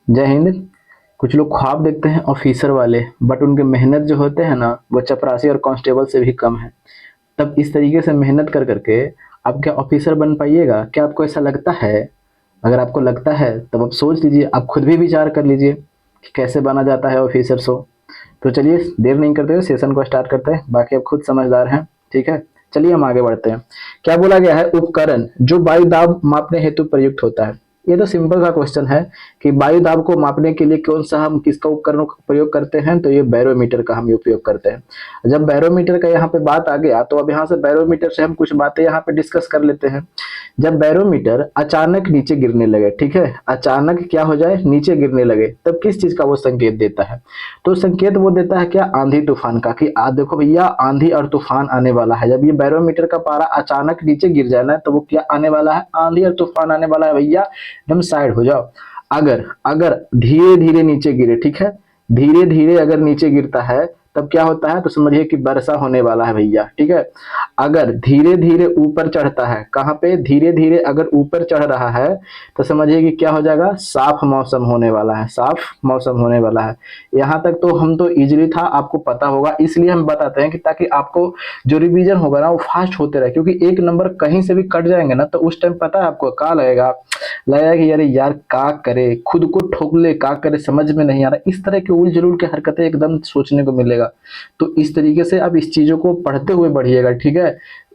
जय हिंद। कुछ लोग ख्वाब देखते हैं ऑफिसर वाले, बट उनके मेहनत जो होते हैं ना वो चपरासी और कांस्टेबल से भी कम है। तब इस तरीके से मेहनत कर करके आप क्या ऑफिसर बन पाइएगा? क्या आपको ऐसा लगता है? अगर आपको लगता है तब आप सोच लीजिए, आप खुद भी विचार कर लीजिए कि कैसे बना जाता है ऑफिसर सो। तो चलिए देर नहीं करते हुए सेशन को स्टार्ट करते हैं। बाकी आप खुद समझदार हैं, ठीक है। चलिए हम आगे बढ़ते हैं। क्या बोला गया है? उपकरण जो वायु दाब मापने हेतु प्रयुक्त होता है। ये तो सिंपल सा क्वेश्चन है कि वायु दाब को मापने के लिए कौन सा हम किसका उपकरण का प्रयोग करते हैं, तो ये बैरोमीटर का हम उपयोग करते हैं। जब बैरोमीटर का यहाँ पे बात आ गया तो अब यहाँ से बैरोमीटर से हम कुछ बातें यहाँ पे डिस्कस कर लेते हैं। जब बैरोमीटर अचानक नीचे गिरने लगे, ठीक है, अचानक क्या हो जाए, नीचे गिरने लगे, तब किस चीज का वो संकेत देता है? तो संकेत वो देता है क्या? आंधी तूफान का, कि देखो भैया आंधी और तूफान आने वाला है। जब ये बैरोमीटर का पारा अचानक नीचे गिर जाए ना तो वो क्या आने वाला है? आंधी और तूफान आने वाला है भैया, एकदम साइड हो जाओ। अगर अगर धीरे धीरे नीचे गिरे, ठीक है, धीरे धीरे अगर नीचे गिरता है तब क्या होता है? तो समझिए कि वर्षा होने वाला है भैया, ठीक है। अगर धीरे धीरे ऊपर चढ़ता है, कहाँ पे? धीरे धीरे अगर ऊपर चढ़ रहा है तो समझिए कि क्या हो जाएगा? साफ मौसम होने वाला है, साफ मौसम होने वाला है। यहाँ तक तो हम तो इजीली था, आपको पता होगा, इसलिए हम बताते हैं कि ताकि आपको जो रिवीजन होगा ना वो फास्ट होते रहे। क्योंकि एक नंबर कहीं से भी कट जाएंगे ना तो उस टाइम पता है आपको क्या लगेगा? लगेगा कि अरे यार का करे, खुद को ठोक ले, का करे, समझ में नहीं आ रहा। इस तरह की उल जलूल की हरकतें एकदम सोचने को मिलेगा। तो इस तरीके से आप इस चीजों को पढ़ते हुए बढ़िएगा, ठीक है।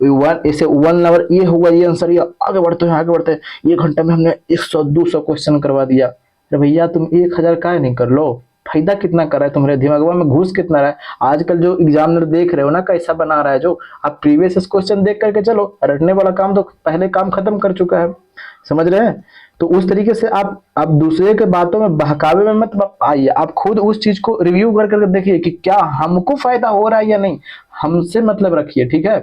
वन ऐसे वन नंबर ये हुआ, ये आंसर, ये आगे बढ़ते हैं आगे बढ़ते हैं। ये घंटे में हमने 100 200 क्वेश्चन करवा दिया। अरे भैया तुम 1000 का नहीं कर लो? फायदा कितना कर रहा है तुम्हारे दिमाग में, घुस कितना रहा है? आजकल जो एग्जामिनर देख रहे हो ना कैसा बना रहा है, जो आप प्रीवियस क्वेश्चन देख करके चलो, रटने वाला काम तो पहले काम खत्म कर चुका है। समझ रहे हैं? तो उस तरीके से आप दूसरे के बातों में बहकावे में मत आइए, आप खुद उस चीज को रिव्यू कर करके देखिए कि क्या हमको फायदा हो रहा है या नहीं। हमसे मतलब रखिए, ठीक है,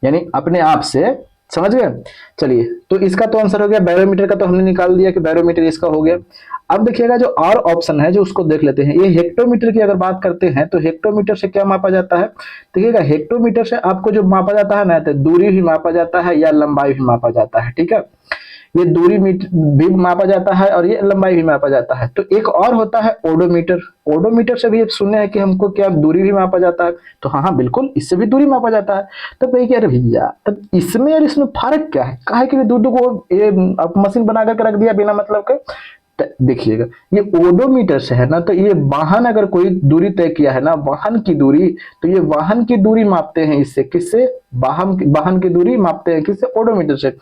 यानी अपने आप से। समझ गए? चलिए, तो इसका तो आंसर हो गया, बैरोमीटर का तो हमने निकाल दिया कि बैरोमीटर इसका हो गया। अब देखिएगा जो और ऑप्शन है जो उसको देख लेते हैं। ये हेक्टोमीटर की अगर बात करते हैं तो हेक्टोमीटर से क्या मापा जाता है? देखिएगा हेक्टोमीटर से आपको जो मापा जाता है ना, तो दूरी भी मापा जाता है या लंबाई भी मापा जाता है, ठीक है। ये दूरी भी मापा जाता है और ये लंबाई भी मापा जाता है। तो एक और होता है ओडोमीटर। ओडोमीटर से भी अब सुने हैं कि हमको क्या दूरी भी मापा जाता है? तो हाँ हाँ बिल्कुल, इससे भी दूरी मापा जाता है। तब वही कह रहे भैया, तब इसमें और इसमें फर्क क्या है? काहे कि दूर दूर को ये अब मशीन बना करके रख दिया बिना मतलब के। देखिएगा ये ओडोमीटर से है ना, तो ये वाहन अगर कोई दूरी तय किया है ना, वाहन की दूरी, तो ये वाहन की दूरी मापते हैं इससे। किससे? वाहन की दूरी मापते हैं किससे? ओडोमीटर से।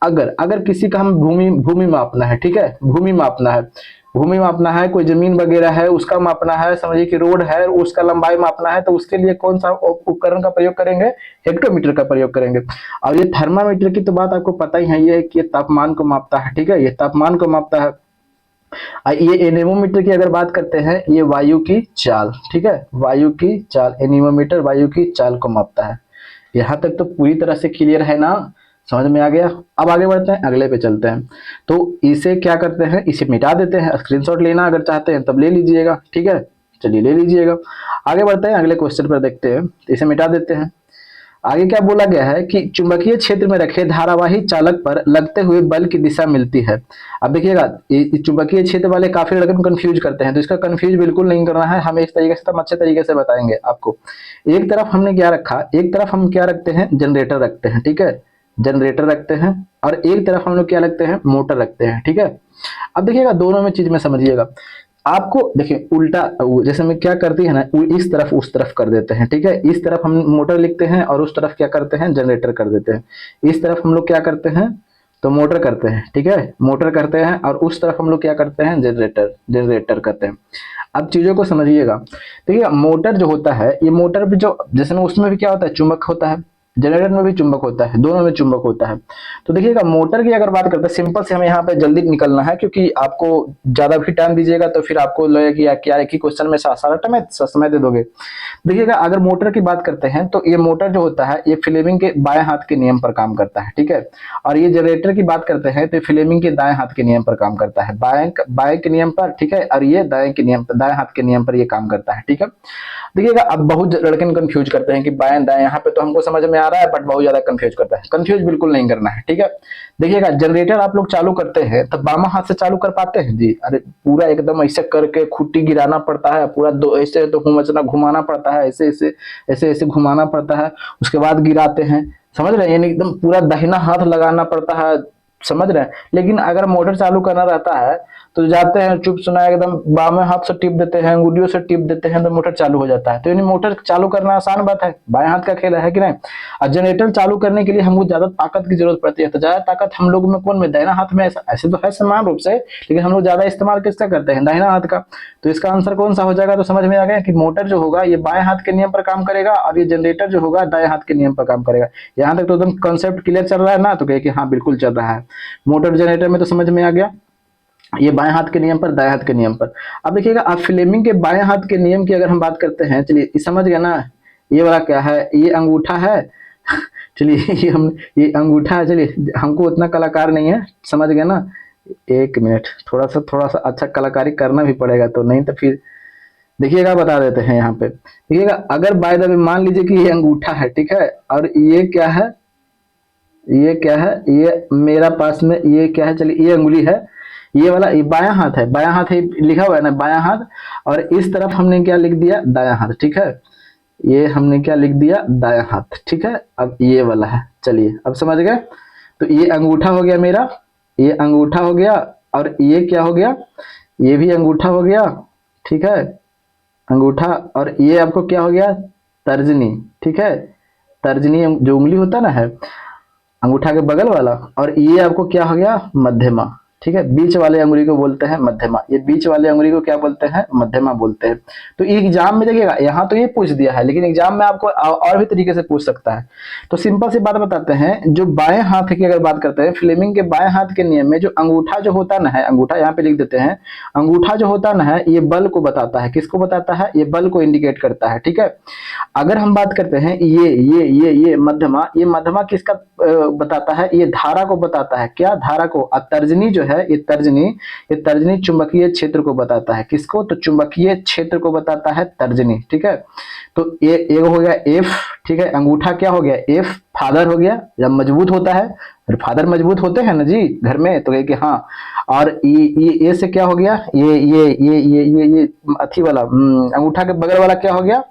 अगर अगर किसी का हम भूमि भूमि मापना है, ठीक है, भूमि मापना है, भूमि मापना है, कोई जमीन वगैरह है उसका मापना है, समझिए कि रोड है उसका लंबाई मापना है, तो उसके लिए कौन सा उपकरण का प्रयोग करेंगे? हेक्टोमीटर का प्रयोग करेंगे। और ये थर्मामीटर की तो बात आपको पता ही है, ये है कि ये तापमान को मापता है, ठीक है, ये तापमान को मापता है। ये एनेमोमीटर की अगर बात करते हैं, ये वायु की चाल, ठीक है, वायु की चाल, एनीमोमीटर वायु की चाल को मापता है। यहाँ तक तो पूरी तरह से क्लियर है ना? समझ में आ गया? अब आगे बढ़ते हैं, अगले पे चलते हैं। तो इसे क्या करते हैं? इसे मिटा देते हैं। स्क्रीनशॉट लेना अगर चाहते हैं तब ले लीजिएगा, ठीक है। चलिए ले लीजिएगा। आगे बढ़ते हैं, अगले क्वेश्चन पर देखते हैं। इसे मिटा देते हैं। आगे क्या बोला गया है कि चुंबकीय क्षेत्र में रखे धारावाही चालक पर लगते हुए बल की दिशा मिलती है। अब देखिएगा ये चुंबकीय क्षेत्र वाले काफी रकम कंफ्यूज करते हैं, तो इसका कंफ्यूज बिल्कुल नहीं करना है हमें। इस तरीके से हम अच्छे तरीके से बताएंगे आपको। एक तरफ हमने क्या रखा, एक तरफ हम क्या रखते हैं? जनरेटर रखते हैं, ठीक है, जनरेटर रखते हैं। और एक तरफ हम लोग क्या रखते हैं? मोटर रखते हैं, ठीक है। अब देखिएगा दोनों में चीज में समझिएगा। आपको देखिए उल्टा, जैसे में क्या करती है ना, इस तरफ उस तरफ कर देते हैं, ठीक है। इस तरफ हम मोटर लिखते हैं और उस तरफ क्या करते हैं? जनरेटर कर देते हैं। इस तरफ हम लोग क्या करते हैं? तो मोटर करते हैं, ठीक है, मोटर करते हैं। और उस तरफ हम लोग क्या करते हैं? जनरेटर, जनरेटर करते हैं। अब चीजों को समझिएगा। देखिए मोटर जो होता है, ये मोटर भी जो जैसे में उसमें भी क्या होता है? चुंबक होता है। जनरेटर में भी चुंबक होता है, दोनों में चुंबक होता है। तो देखिएगा मोटर की अगर बात करते हैं, सिंपल से हमें यहाँ पे जल्दी निकलना है क्योंकि आपको ज्यादा भी टाइम दीजिएगा तो फिर आपको लगेगा कि यार क्या एक ही क्वेश्चन में सारा टाइम समय दे दोगे। देखिएगा अगर मोटर की बात करते हैं तो ये मोटर जो होता है ये फ्लेमिंग के बाएं हाथ के नियम पर काम करता है, ठीक है। और ये जनरेटर की बात करते हैं तो फ्लेमिंग के दाएं हाथ के नियम पर काम करता है, बाएं बाएं के नियम पर, ठीक है। और ये दाएं के नियम, दाएं हाथ के नियम पर ये काम करता है, ठीक है। देखिएगा अब बहुत लड़के कंफ्यूज करते हैं कि बाएं दाएं, यहाँ पे तो हमको समझ में आ रहा है बट बहुत ज्यादा कंफ्यूज करता है। कंफ्यूज बिल्कुल नहीं करना है, ठीक है। देखिएगा जनरेटर आप लोग चालू करते हैं तब बामा हाथ से चालू कर पाते हैं जी? अरे पूरा एकदम ऐसे करके खुट्टी गिराना पड़ता है, पूरा दो ऐसे तो घुमाना पड़ता है, ऐसे ऐसे ऐसे ऐसे घुमाना पड़ता है, उसके बाद गिराते हैं, समझ रहे हैं? यानी एकदम पूरा दाहिना हाथ लगाना पड़ता है, समझ रहे हैं? लेकिन अगर मोटर चालू करना रहता है तो जाते हैं चुप सुना एकदम बाएं हाथ से टिप देते हैं, अंगुलियों से टिप देते हैं तो मोटर चालू हो जाता है। तो यानी मोटर चालू करना आसान बात है, बाएं हाथ का खेल है कि नहीं। और जनरेटर चालू करने के लिए हमको ज्यादा ताकत की जरूरत पड़ती है, तो ज्यादा ताकत हम लोग में कौन में, दाहिना हाथ में। ऐसे तो है समान रूप से, लेकिन हम लोग ज्यादा इस्तेमाल किसका करते हैं, दाहिना हाथ का। तो इसका आंसर कौन सा हो जाएगा? तो समझ में आ गया कि मोटर जो होगा ये बाएं हाथ के नियम पर काम करेगा और ये जनरेटर जो होगा दाएं हाथ के नियम पर काम करेगा। यहाँ तक तो एकदम कंसेप्ट क्लियर चल रहा है ना? तो कहे कि हाँ बिल्कुल चल रहा है। मोटर जनरेटर में तो समझ में आ गया, ये बाएं हाथ के नियम पर, दाएं हाथ के नियम पर। अब देखिएगा अब फ्लेमिंग के बाएं हाथ के नियम की अगर हम बात करते हैं, चलिए समझ गया ना? ये वाला क्या है? ये अंगूठा है चलिए ये अंगूठा है। चलिए हमको उतना कलाकार नहीं है, समझ गए ना? एक मिनट, थोड़ा सा अच्छा कलाकारी करना भी पड़ेगा, तो नहीं तो फिर देखिएगा बता देते हैं यहाँ पे। देखिएगा अगर बाय द वे मान लीजिए कि ये अंगूठा है, ठीक है, और ये क्या है, ये क्या है, ये मेरा पास में ये क्या है, चलिए ये अंगुली है, ये वाला ये बायां हाथ है, बायां हाथ है लिखा हुआ है ना, बायां हाथ। और इस तरफ हमने क्या लिख दिया, दायां हाथ, ठीक है। ये हमने क्या लिख दिया, दायां हाथ, ठीक है। अब ये वाला है, चलिए अब समझ गए। तो ये अंगूठा हो गया मेरा, ये अंगूठा हो गया, और ये क्या हो गया, ये भी अंगूठा हो गया, ठीक है, अंगूठा। और ये आपको क्या हो गया, तर्जनी, ठीक है। तर्जनी जो उंगली होता ना है अंगूठा के बगल वाला, और ये आपको क्या हो गया, मध्यमा, ठीक है। बीच वाले अंगुली को बोलते हैं मध्यमा, ये बीच वाले अंगुली को क्या बोलते हैं, मध्यमा बोलते हैं। तो एग्जाम में देखिएगा यहाँ तो ये पूछ दिया है, लेकिन एग्जाम में आपको और भी तरीके से पूछ सकता है। तो सिंपल सी बात बताते हैं, जो बाएं हाथ की अगर बात करते हैं, फ्लेमिंग के बाएं हाथ के नियम में जो अंगूठा जो होता ना है, अंगूठा यहाँ पे लिख देते हैं, अंगूठा जो होता ना है ये बल को बताता है। किसको बताता है, ये बल को इंडिकेट करता है, ठीक है। अगर हम बात करते हैं ये मध्यमा, ये मध्यमा किसका बताता है, ये धारा को बताता है। क्या, धारा को। और तर्जनी जो है, ये तर्जनी चुंबकीय क्षेत्र को बताता है। किसको, तो चुंबकीय क्षेत्र को बताता है तर्जनी, ठीक है। तो ये हो गया एफ, ठीक है। अंगूठा क्या हो गया, एफ। फादर हो गया, जब मजबूत होता है, फादर मजबूत होते हैं ना जी घर में, तो कहे कि हाँ। और ये से क्या हो गया, ये अथी वाला अंगूठा के बगल वाला क्या हो गया,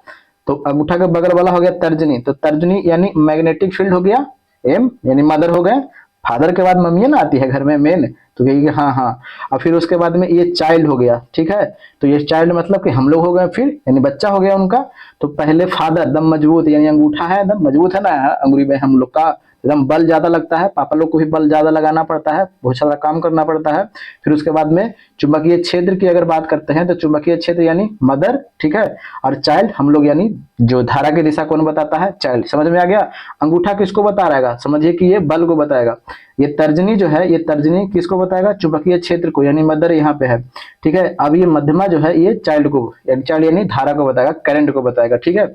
तो अंगूठा के बगल वाला हो गया तर्जनी। तो तर्जनी यानी मैग्नेटिक फील्ड हो गया, एम यानी मदर हो गए। फादर के बाद मम्मी ना आती है घर में मेन, तो कहेगी हाँ हाँ। और फिर उसके बाद में ये चाइल्ड हो गया, ठीक है। तो ये चाइल्ड मतलब कि हम लोग हो गए, फिर यानी बच्चा हो गया उनका। तो पहले फादर दम मजबूत, यानी अंगूठा है दम मजबूत है ना अंगुली में हम लोग का, एकदम बल ज्यादा लगता है, पापा लोग को भी बल ज्यादा लगाना पड़ता है, बहुत सारा काम करना पड़ता है। फिर उसके बाद में चुंबकीय क्षेत्र की अगर बात करते हैं, तो चुंबकीय क्षेत्र यानी मदर, ठीक है। और चाइल्ड हम लोग, यानी जो धारा की दिशा कौन बताता है, चाइल्ड। समझ में आ गया। अंगूठा किसको बता रहेगा, समझिए कि ये बल को बताएगा। ये तर्जनी जो है, ये तर्जनी किसको बताएगा, चुंबकीय क्षेत्र को, यानी मदर यहाँ पे है, ठीक है। अब ये मध्यमा जो है ये चाइल्ड को, चाइल्ड यानी धारा को बताएगा, करंट को बताएगा, ठीक है।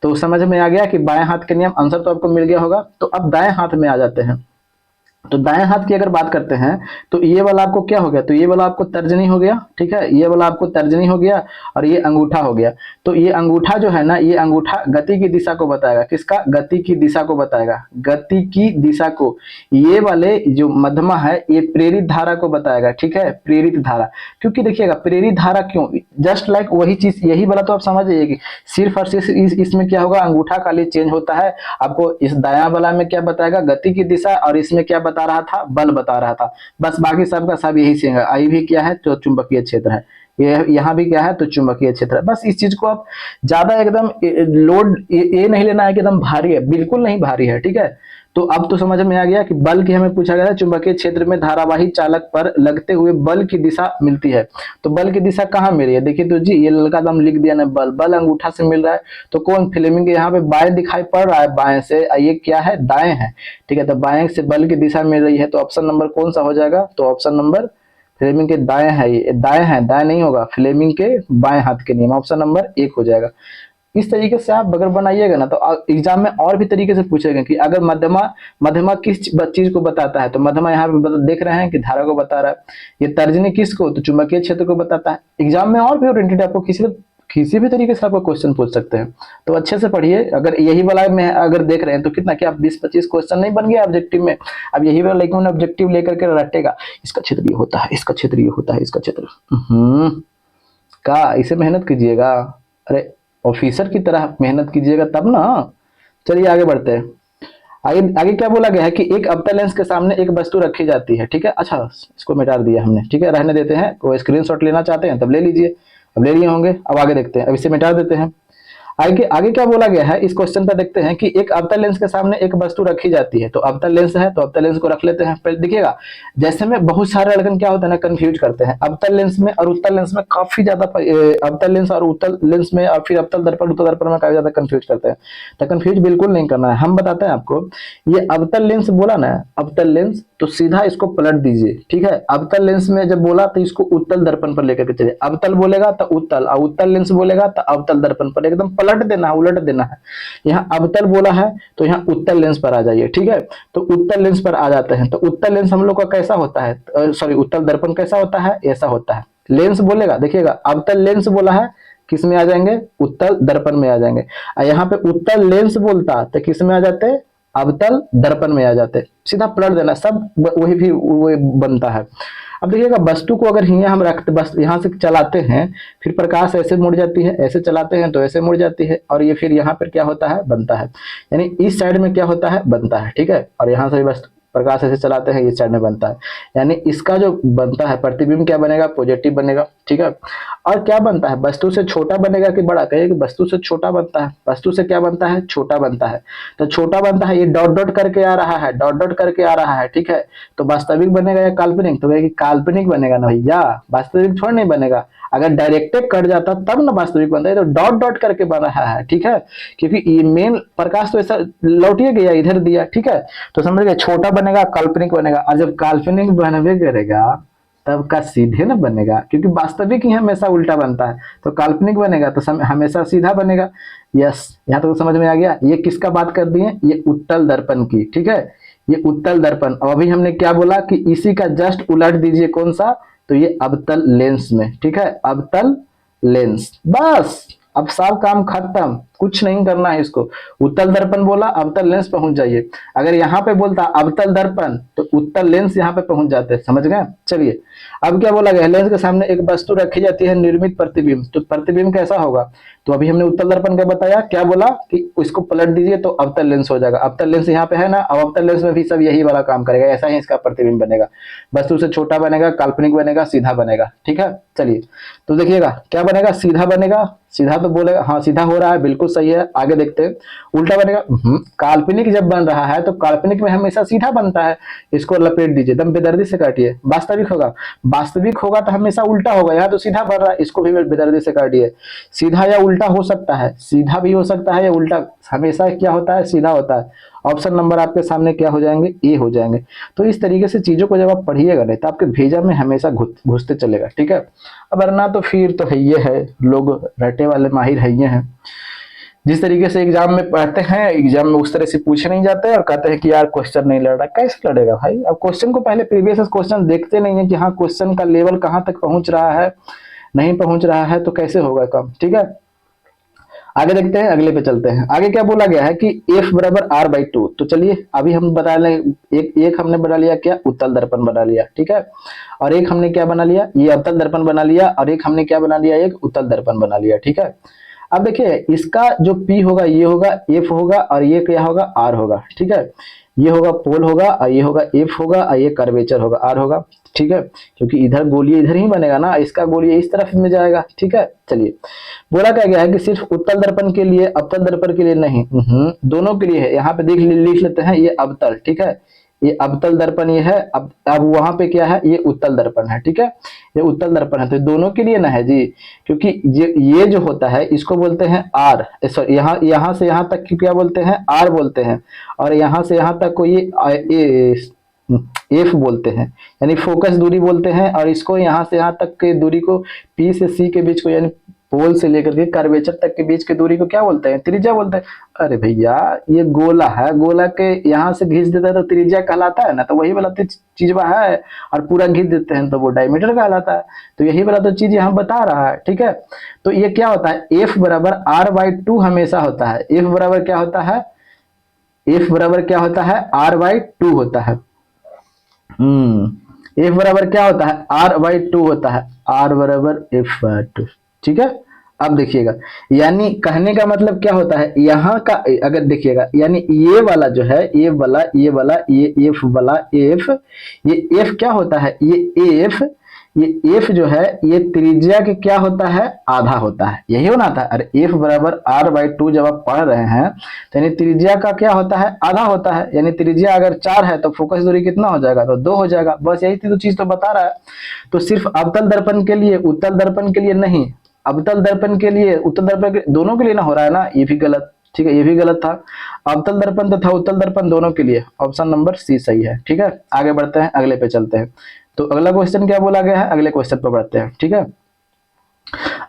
तो समझ में आ गया कि बाएं हाथ के नियम, आंसर तो आपको मिल गया होगा। तो अब दाएं हाथ में आ जाते हैं। तो दाएं हाथ की अगर बात करते हैं, तो ये वाला आपको क्या हो गया, तो ये वाला आपको तर्जनी हो गया, ठीक है। ये वाला आपको तर्जनी हो गया, और ये अंगूठा हो गया। तो ये अंगूठा जो है ना, ये अंगूठा गति की दिशा को बताएगा। किसका, गति की दिशा को बताएगा, गति की दिशा को। ये वाले जो मध्यमा है ये प्रेरित धारा को बताएगा, ठीक है, प्रेरित धारा। क्योंकि देखिएगा प्रेरित धारा क्यों, जस्ट लाइक वही चीज, यही वाला तो आप समझ जाइए कि सिर्फ और सिर्फ इसमें क्या होगा, अंगूठा खाली चेंज होता है। आपको इस दायां वाला में क्या बताएगा, गति की दिशा, और इसमें क्या बता रहा था, बल बता रहा था। बस बाकी सबका सब यही सेम है। आई भी क्या है, तो चुंबकीय क्षेत्र है। ये यहाँ भी क्या है, तो चुंबकीय क्षेत्र है। बस इस चीज को आप ज्यादा एकदम लोड ये नहीं लेना है कि एकदम भारी है, बिल्कुल नहीं भारी है, ठीक है। तो अब तो समझ में आ गया कि बल की हमें पूछा गया है, चुंबकीय क्षेत्र में धारावाही चालक पर लगते हुए बल की दिशा मिलती है। तो बल की दिशा कहाँ मिल रही है, देखिए तो जी ये लड़का दम लिख दिया ना, बल, बल अंगूठा से मिल रहा है। तो कौन, फ्लेमिंग के यहाँ पे बाएं दिखाई पड़ रहा है, बाएं से, ये क्या है, दाएं है, ठीक है। तो बाएं से बल की दिशा मिल रही है, तो ऑप्शन नंबर कौन सा हो जाएगा, तो ऑप्शन नंबर फ्लेमिंग के दाएं है, ये दाएं है, दाएं नहीं होगा, फ्लेमिंग के बाएं हाथ के नियम, ऑप्शन नंबर 1 हो जाएगा। इस तरीके से आप अगर बनाइएगा ना, तो एग्जाम में और भी तरीके से पूछेगा कि अगर मध्यमा, मध्यमा किस चीज को बताता है, तो मध्यमा यहाँ पे देख रहे हैं कि धारा को बता रहा है। ये तर्जनी किसको, तो चुंबकीय क्षेत्र को बताता है। एग्जाम में और भी ओरिएंटेड आपको किसी किसी भी तरीके से आपको क्वेश्चन पूछ सकते हैं। तो अच्छे से पढ़िए। अगर यही वाला में अगर देख रहे हैं तो कितना क्या 20-25 क्वेश्चन नहीं बन गया ऑब्जेक्टिव में। अब यही वाला लेकिन ऑब्जेक्टिव लेकर के रटेगा, इसका क्षेत्र ये होता है, इसका क्षेत्र ये होता है, इसका क्षेत्र का इसे मेहनत कीजिएगा। अरे ऑफिसर की तरह मेहनत कीजिएगा तब ना। चलिए आगे बढ़ते हैं। आगे आगे क्या बोला गया है कि एक अवतल लेंस के सामने एक वस्तु रखी जाती है, ठीक है। अच्छा इसको मिटा दिया हमने, ठीक है, रहने देते हैं। कोई स्क्रीनशॉट लेना चाहते हैं तब ले लीजिए, अब ले लिए होंगे। अब आगे देखते हैं, अब इसे मिटा देते हैं। आगे आगे क्या बोला गया है इस क्वेश्चन पर देखते हैं कि एक अवतल लेंस के सामने एक वस्तु रखी जाती है। तो अवतल लेंस है तो अवतल लेंस को रख लेते हैं। पहले देखिएगा, जैसे में बहुत सारे लड़कन क्या होता है ना कंफ्यूज करते हैं अवतल लेंस में और उत्तल लेंस में, काफी ज्यादा अवतल लेंस और उत्तल लेंस में और फिर अवतल दर्पण उत्तल दर्पण में काफी ज्यादा कंफ्यूज करते हैं। तो कंफ्यूज बिल्कुल नहीं करना है, हम बताते हैं आपको। ये अवतल लेंस बोला ना, अवतल लेंस, तो सीधा इसको पलट दीजिए, ठीक है। अवतल लेंस में जब बोला तो इसको उत्तल दर्पण पर लेकर के चलिए। अवतल बोलेगा तो उत्तल, और उत्तल लेंस बोलेगा तो अवतल दर्पण पर, एकदम पलट देना है, उलट देना है। यहाँ अवतल बोला है तो यहाँ उत्तल लेंस पर आ जाइए, ठीक है। तो उत्तल लेंस पर आ जाते हैं। तो उत्तल लेंस हम लोग का कैसा होता है, सॉरी उत्तल दर्पण कैसा होता है, ऐसा होता है। लेंस बोलेगा, देखिएगा अवतल लेंस बोला है, किस में आ जाएंगे, उत्तल दर्पण में आ जाएंगे। और यहाँ पे उत्तल लेंस बोलता तो किस में आ जाते, अवतल दर्पण में आ जाते। सीधा पलट देना, सब वही भी वही बनता है। अब देखिएगा वस्तु को अगर यहाँ हम रखते, बस यहाँ से चलाते हैं, फिर प्रकाश ऐसे मुड़ जाती है, ऐसे चलाते हैं तो ऐसे मुड़ जाती है, और ये फिर यहाँ पर क्या होता है, बनता है। यानी इस साइड में क्या होता है, बनता है, ठीक है। और यहाँ से बस प्रकाश ऐसे चलाते हैं, इस साइड में बनता है। यानी इसका जो बनता है प्रतिबिंब क्या बनेगा, पॉजिटिव बनेगा, ठीक है। और क्या बनता है, वस्तु से छोटा बनेगा कि बड़ा, कहिए कि वस्तु से छोटा बनता है। वस्तु से क्या बनता है, छोटा बनता है। तो छोटा बनता है, ये डॉट डॉट करके आ रहा है, डॉट डॉट करके आ रहा है, ठीक है। तो वास्तविक बनेगा या काल्पनिक, तो कहिए काल्पनिक बनेगा ना भैया, वास्तविक थोड़ा नहीं बनेगा। अगर डायरेक्टे कट जाता तब ना वास्तविक बनता है, तो डॉट डॉट करके बन रहा है, ठीक है। क्योंकि ये मेन प्रकाश तो ऐसा लौटिए गया, इधर दिया, ठीक है। तो समझ गए, छोटा बनेगा काल्पनिक बनेगा। और जब काल्पनिक बनवे करेगा तब का सीधे ना बनेगा, क्योंकि वास्तविक ही हमेशा उल्टा बनता है। तो काल्पनिक बनेगा तो हमेशा सीधा बनेगा। यस, यहाँ तो समझ में आ गया। ये किसका बात कर दिए, ये उत्तल दर्पण की, ठीक है। ये उत्तल दर्पण। और अभी हमने क्या बोला कि इसी का जस्ट उलट दीजिए, कौन सा, तो ये अवतल लेंस में, ठीक है, अवतल लेंस। बस अब सब काम खत्म, कुछ नहीं करना है इसको। उत्तल दर्पण बोला, अवतल लेंस पहुंच जाइए। अगर यहाँ पे बोलता अवतल दर्पण तो उत्तल लेंस यहाँ पे पहुंच जाते, समझ गए। चलिए अब क्या बोला गया, लेंस के सामने एक वस्तु रखी जाती है, निर्मित प्रतिबिंब। तो प्रतिबिंब कैसा होगा, तो अभी हमने उत्तल दर्पण का बताया, क्या बोला कि इसको पलट दीजिए तो अवतल लेंस हो जाएगा। अवतल लेंस यहाँ पे है ना, अब अवतल लेंस में भी सब यही वाला काम करेगा, ऐसा ही इसका प्रतिबिंब बनेगा। वस्तु से छोटा बनेगा, काल्पनिक बनेगा, सीधा बनेगा, ठीक है। चलिए तो देखिएगा क्या बनेगा, सीधा बनेगा। सीधा तो बोलेगा, हाँ सीधा हो रहा है, बिल्कुल सही है। आगे देखते हैं, उल्टा बनेगा। काल्पनिक जब बन रहा है तो काल्पनिक में हमेशा सीधा बनता है, इसको लपेट दीजिए, एकदम बेदर्दी से काटिए। वास्तविक होगा, वास्तविक होगा तो हमेशा उल्टा होगा, यहाँ तो सीधा बन रहा है, इसको भी बेदर्दी से काटिए। सीधा या उल्टा हो सकता है, सीधा भी हो सकता है या उल्टा, हमेशा क्या होता है, सीधा होता है। ऑप्शन नंबर आपके सामने क्या हो जाएंगे, ए हो जाएंगे। तो इस तरीके से चीजों को जब आप पढ़िएगा नहीं तो आपके भेजा में हमेशा घुसते चलेगा, ठीक है। अब वरना तो फिर तो है, ये है, लोग रटे वाले माहिर है, ये हैं। जिस तरीके से एग्जाम में पढ़ते हैं, एग्जाम में उस तरह से पूछे नहीं जाते और कहते हैं कि यार क्वेश्चन नहीं लड़ रहा। कैसे लड़ेगा भाई, अब क्वेश्चन को पहले प्रीवियस क्वेश्चन देखते नहीं है कि हाँ क्वेश्चन का लेवल कहाँ तक पहुंच रहा है, नहीं पहुंच रहा है, तो कैसे होगा काम, ठीक है। आगे देखते हैं, अगले पे चलते हैं। आगे क्या बोला गया है कि F बराबर R/2। तो चलिए अभी हम बता लें, एक हमने बना लिया क्या, उत्तल दर्पण बना लिया, ठीक है। और एक हमने क्या बना लिया, ये अवतल दर्पण बना लिया, और एक हमने क्या बना लिया, एक उत्तल दर्पण बना लिया, ठीक है। अब देखिए इसका जो P होगा, ये होगा F होगा, और ये क्या होगा, R होगा, ठीक है। ये होगा पोल होगा, और ये होगा F होगा, और ये कर्वेचर होगा, R होगा, ठीक है। क्योंकि इधर गोलीय इधर ही बनेगा ना, इसका गोलीय इस तरफ में जाएगा, ठीक है। चलिए बोला क्या गया है कि सिर्फ उत्तल दर्पण के लिए, अवतल दर्पण के लिए नहीं, दोनों के लिए है। यहाँ पे लिख लेते हैं, ये अवतल, ठीक है, ये अवतल दर्पण ये है। अब वहां पे क्या है, ये उत्तल दर्पण है, ठीक है, ये उत्तल दर्पण है। तो दोनों के लिए ना है जी, क्योंकि ये जो होता है इसको बोलते हैं आर, सॉरी यहाँ से यहाँ तक क्या बोलते हैं, आर बोलते हैं। और यहाँ से यहाँ तक को ये एफ बोलते हैं, यानी फोकस दूरी बोलते हैं। और इसको यहाँ से यहाँ तक के दूरी को पी से सी के बीच को यानी पोल से लेकर के कर्वेचर तक के बीच की दूरी को क्या बोलते हैं? त्रिज्या बोलते हैं। अरे भैया ये गोला है, गोला के यहाँ से खींच देता है तो त्रिज्या कहलाता है ना, तो वही वाला चीज वह है, और पूरा खींच देते हैं तो वो डायमीटर कहलाता है। तो यही वाला तो चीज यहाँ बता रहा है, ठीक है। तो ये क्या होता है, एफ बराबर आर बाई टू हमेशा होता है। एफ बराबर क्या होता है, एफ बराबर क्या होता है, आर बाई टू होता है। एफ बराबर क्या होता है, आर बाई टू होता है, आर बराबर एफ बाई टू, ठीक है। अब देखिएगा, यानी कहने का मतलब क्या होता है, यहाँ का अगर देखिएगा, यानी ये वाला जो है, ये वाला, ये वाला, ये एफ वाला, एफ, ये एफ क्या होता है, ये एफ जो है ये त्रिज्या के क्या होता है, आधा होता है, यही होना था। अरे एफ बराबर आर बाई टू जब आप पढ़ रहे हैं तो यानी त्रिज्या का क्या होता है, आधा होता है। यानी त्रिज्या अगर 4 है तो फोकस दूरी कितना हो जाएगा, तो 2 हो जाएगा। बस यही तो चीज तो बता रहा है। तो सिर्फ अवतल दर्पण के लिए, उत्तल दर्पण के लिए नहीं, अवतल दर्पण के लिए, उत्तल दर्पण के, दोनों के लिए ना हो रहा है ना, ये भी गलत, ठीक है, ये भी गलत था। अवतल दर्पण तथा उत्तल दर्पण दोनों के लिए ऑप्शन नंबर सी सही है, ठीक है। आगे बढ़ते हैं, अगले पे चलते हैं। तो अगला क्वेश्चन क्या बोला गया है, अगले क्वेश्चन पर बढ़ते हैं, ठीक है।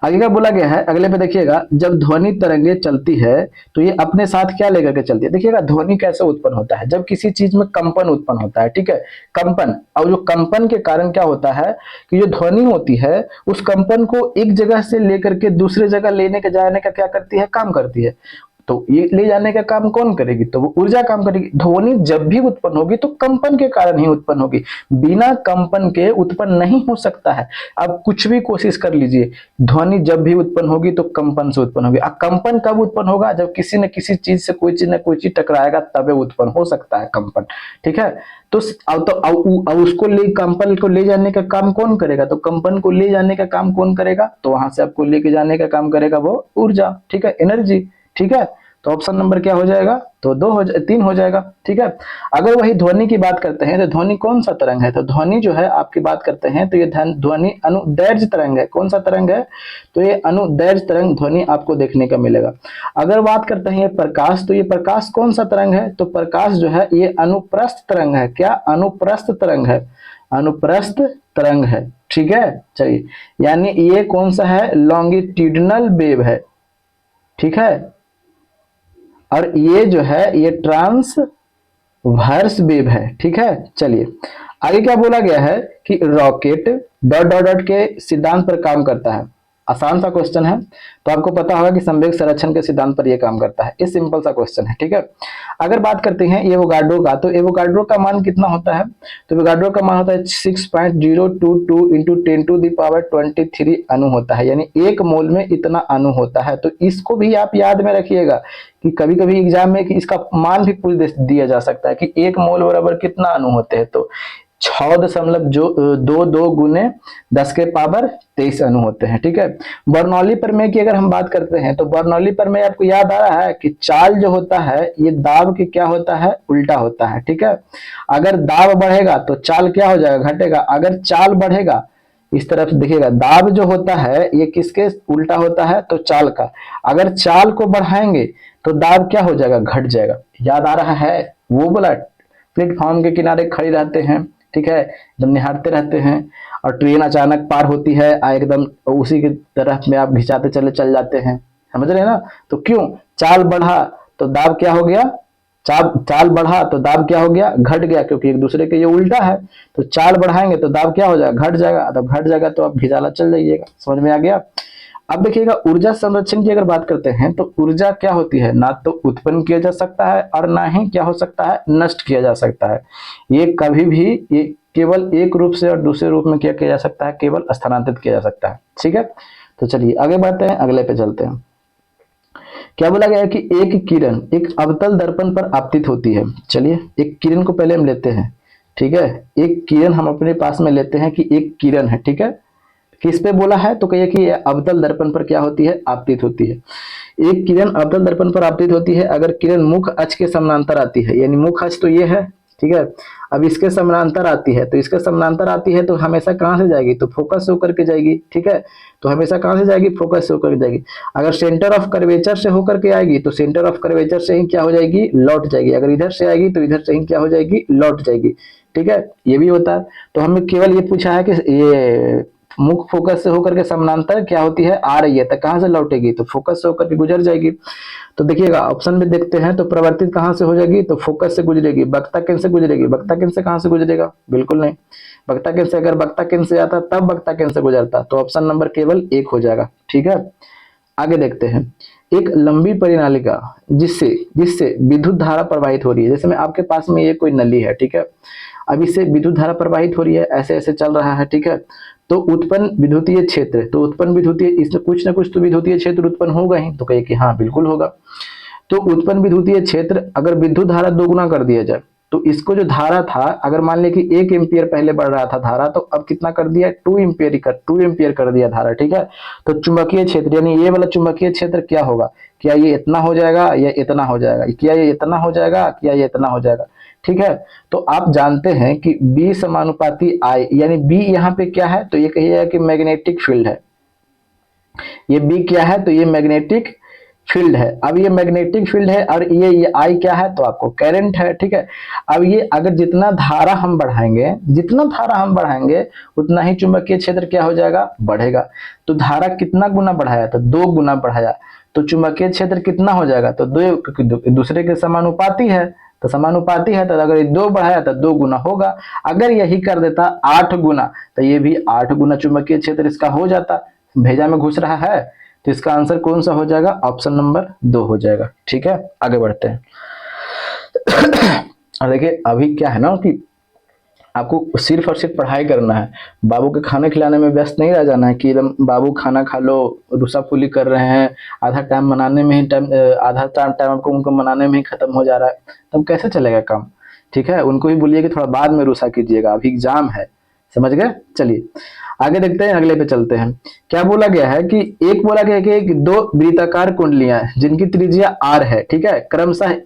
आगे क्या बोला गया है, अगले पे देखिएगा, जब ध्वनि तरंगे चलती है तो ये अपने साथ क्या लेकर के चलती है। देखिएगा ध्वनि कैसे उत्पन्न होता है, जब किसी चीज में कंपन उत्पन्न होता है, ठीक है, कंपन। और जो कंपन के कारण क्या होता है कि जो ध्वनि होती है उस कंपन को एक जगह से लेकर के दूसरे जगह लेने के जाने का क्या करती है, काम करती है। तो ये ले जाने का काम कौन करेगी, तो वो ऊर्जा काम करेगी। ध्वनि जब भी उत्पन्न होगी तो कंपन के कारण ही उत्पन्न होगी, बिना कंपन के उत्पन्न नहीं हो सकता है। आप कुछ भी कोशिश कर लीजिए, ध्वनि जब भी उत्पन्न होगी तो कंपन से उत्पन्न होगी। अब कंपन कब उत्पन्न होगा, जब किसी न किसी चीज से कोई चीज न कोई चीज टकराएगा तब उत्पन्न हो सकता है कंपन, ठीक है। तो अब उसको ले, कंपन को ले जाने का काम कौन करेगा, तो कंपन को ले जाने का काम कौन करेगा, तो वहां से आपको लेके जाने का काम करेगा वो ऊर्जा, ठीक है, एनर्जी, ठीक है। तो ऑप्शन नंबर क्या हो जाएगा, तो 3 हो जाएगा, ठीक है। अगर वही ध्वनि की बात करते हैं तो ध्वनि कौन सा तरंग है, तो ध्वनि जो है आपकी बात करते हैं तो ये ध्वनि अनुदैर्घ्य तरंग है। कौन सा तरंग है, तो ये अनुदैर्घ्य तरंग ध्वनि आपको देखने का मिलेगा। अगर बात करते हैं ये प्रकाश, तो ये प्रकाश कौन सा तरंग है, तो प्रकाश जो है ये अनुप्रस्थ तरंग है। क्या, अनुप्रस्थ तरंग है, अनुप्रस्थ तरंग है, ठीक है। चलिए, यानी ये कौन सा है, लॉन्गिट्यूडिनल वेव है, ठीक है। और ये जो है ये ट्रांसवर्स वेव है, ठीक है। चलिए आगे क्या बोला गया है कि रॉकेट डॉट डॉट डॉट के सिद्धांत पर काम करता है। आसान सा क्वेश्चन है, तो आपको पता होगा कि संवेग संरक्षण के सिद्धांत पर यह काम करता है। ये सिंपल सा क्वेश्चन है, ठीक है। अगर बात करते हैं एवोगाड्रो का, तो एवोगाड्रो का मान कितना होता है, तो एवोगाड्रो का मान होता है 6.022 इंटू 10⁻23 अणु होता है, यानी 1 मोल में इतना अणु होता है। तो इसको भी आप याद में रखिएगा कि कभी कभी एग्जाम में कि इसका मान भी पूछ दिया जा सकता है कि 1 मोल बराबर कितना अणु होते हैं, तो 6.22 गुने 10⁻23 अणु होते हैं, ठीक है। बर्नौली प्रमेय की अगर हम बात करते हैं तो बर्नौली प्रमेय आपको याद आ रहा है कि चाल जो होता है ये दाब के क्या होता है, उल्टा होता है, ठीक है। अगर दाब बढ़ेगा तो चाल क्या हो जाएगा, घटेगा। अगर चाल बढ़ेगा, इस तरफ देखिएगा, दाब जो होता है ये किसके उल्टा होता है, तो चाल का। अगर चाल को बढ़ाएंगे तो दाब क्या हो जाएगा, घट जाएगा। याद आ रहा है, वो बोला प्लेटफॉर्म के किनारे खड़े रहते हैं, ठीक है, एकदम निहारते रहते हैं और ट्रेन अचानक पार होती है, एकदम उसी की तरफ में आप घिंचाते चल जाते हैं, समझ रहे हैं ना। तो क्यों, चाल बढ़ा तो दाब क्या हो गया, चाल बढ़ा तो दाब क्या हो गया, घट गया, क्योंकि एक दूसरे के ये उल्टा है। तो चाल बढ़ाएंगे तो दाब क्या हो जाएगा, घट जाएगा। तब घट जाएगा तो आप घिसाला चल जाइएगा, समझ में आ गया। अब देखिएगा, ऊर्जा संरक्षण की अगर बात करते हैं तो ऊर्जा क्या होती है, ना तो उत्पन्न किया जा सकता है और ना ही क्या हो सकता है, नष्ट किया जा सकता है। ये कभी भी, ये केवल एक रूप से और दूसरे रूप में क्या किया जा सकता है, केवल स्थानांतरित किया जा सकता है, ठीक है। तो चलिए आगे बढ़ते हैं, अगले पे चलते हैं। क्या बोला गया है कि एक किरण एक अवतल दर्पण पर आपतित होती है। चलिए एक किरण को पहले हम लेते हैं, ठीक है। एक किरण हम अपने पास में लेते हैं कि एक किरण है, ठीक है। किस पे बोला है, तो कहिए कि अवतल दर्पण पर क्या होती है, आपतित होती है। एक किरण अवतल दर्पण पर आपतित होती है अगर किरण मुख अक्ष के समानांतर आती है, यानी मुख अक्ष तो ये है, ठीक है। अब इसके समानांतर आती है, तो इसके समानांतर आती है तो हमेशा कहां से जाएगी, तो फोकस से होकर के जाएगी, ठीक है। तो हमेशा कहां से जाएगी, फोकस से होकर के जाएगी। अगर सेंटर ऑफ कर्वेचर से होकर के आएगी तो सेंटर ऑफ कर्वेचर से ही क्या हो जाएगी, लौट जाएगी। अगर इधर से आएगी तो इधर से ही क्या हो जाएगी, लौट जाएगी, ठीक है। ये भी होता है। तो हमें केवल ये पूछा है कि ये मुख फोकस से होकर के समानांतर क्या होती है, आ रही है, तो कहां से लौटेगी, तो फोकस से होकर के गुजर जाएगी। तो देखिएगा ऑप्शन में देखते हैं, तो प्रवर्तित कहां से हो जाएगी, तो फोकस से गुजरेगी। वक्ता केंद्र से गुजरेगी, वक्ता केंद्र से कहां से गुजरेगा, बिल्कुल नहीं। वक्ता केंद्र से अगर वक्ता केंद्र से आता तब वक्ता केंद्र से गुजरता, तो ऑप्शन नंबर केवल एक हो जाएगा। ठीक है, आगे देखते हैं। एक लंबी परिनालिका जिससे जिससे विद्युत धारा प्रवाहित हो रही है, जैसे में आपके पास में ये कोई नली है, ठीक है, अब इससे विद्युत धारा प्रवाहित हो रही है, ऐसे ऐसे चल रहा है, ठीक है, तो उत्पन्न विद्युतीय क्षेत्र, तो उत्पन्न विद्युतीय, इसमें कुछ ना कुछ तो विद्युतीय क्षेत्र उत्पन्न होगा ही, तो कहिए कि हाँ बिल्कुल होगा। तो उत्पन्न विद्युतीय क्षेत्र अगर विद्युत धारा दोगुना कर दिया जाए, तो इसको जो धारा था, अगर मान लिया कि 1 एम्पियर पहले बढ़ रहा था धारा, तो अब कितना कर दिया, 2 एम्पियर कर दिया धारा। ठीक है, तो चुंबकीय क्षेत्र यानी ये वाला चुंबकीय क्षेत्र क्या होगा, क्या ये इतना हो जाएगा या इतना हो जाएगा, क्या ये इतना हो जाएगा, क्या ये इतना हो जाएगा। ठीक है, तो आप जानते हैं कि B समानुपाती I, यानी B यहाँ पे क्या है, तो ये कहिएगा कि मैग्नेटिक फील्ड है। ये B क्या है, तो ये मैग्नेटिक फील्ड है। अब ये मैग्नेटिक फील्ड है और ये I क्या है, तो आपको करंट है। ठीक है, अब ये अगर जितना धारा हम बढ़ाएंगे उतना ही चुंबकीय क्षेत्र क्या हो जाएगा, बढ़ेगा। तो धारा कितना गुना बढ़ाया, तो 2 गुना बढ़ाया, तो चुंबकीय क्षेत्र कितना हो जाएगा, तो 2, क्योंकि दूसरे के समानुपाती है, तो समानुपाती है, तो अगर 2 बढ़ाया तो 2 गुना होगा। अगर यही कर देता 8 गुना, तो ये भी 8 गुना चुंबकीय क्षेत्र इसका हो जाता, भेजा में घुस रहा है। तो इसका आंसर कौन सा हो जाएगा, ऑप्शन नंबर 2 हो जाएगा। ठीक है, आगे बढ़ते हैं। और देखिए अभी क्या है ना कि आपको सिर्फ और सिर्फ पढ़ाई करना है, बाबू के खाने खिलाने में व्यस्त नहीं रह जाना है कि बाबू खाना खा लो, रूसाफुली कर रहे हैं, आधा टाइम मनाने में ही आधा टाइम आपको उनको मनाने में ही खत्म हो जा रहा है, तब कैसे चलेगा काम। ठीक है, उनको ही बोलिए कि थोड़ा बाद में रूसा कीजिएगा, अभी एग्जाम है, समझ गए। चलिए आगे देखते हैं, अगले पे चलते हैं। क्या बोला गया है कि एक बोला गया है कि 2 वृत्ताकार कुंडलियां जिनकी त्रिज्या r है, ठीक है, क्रमशः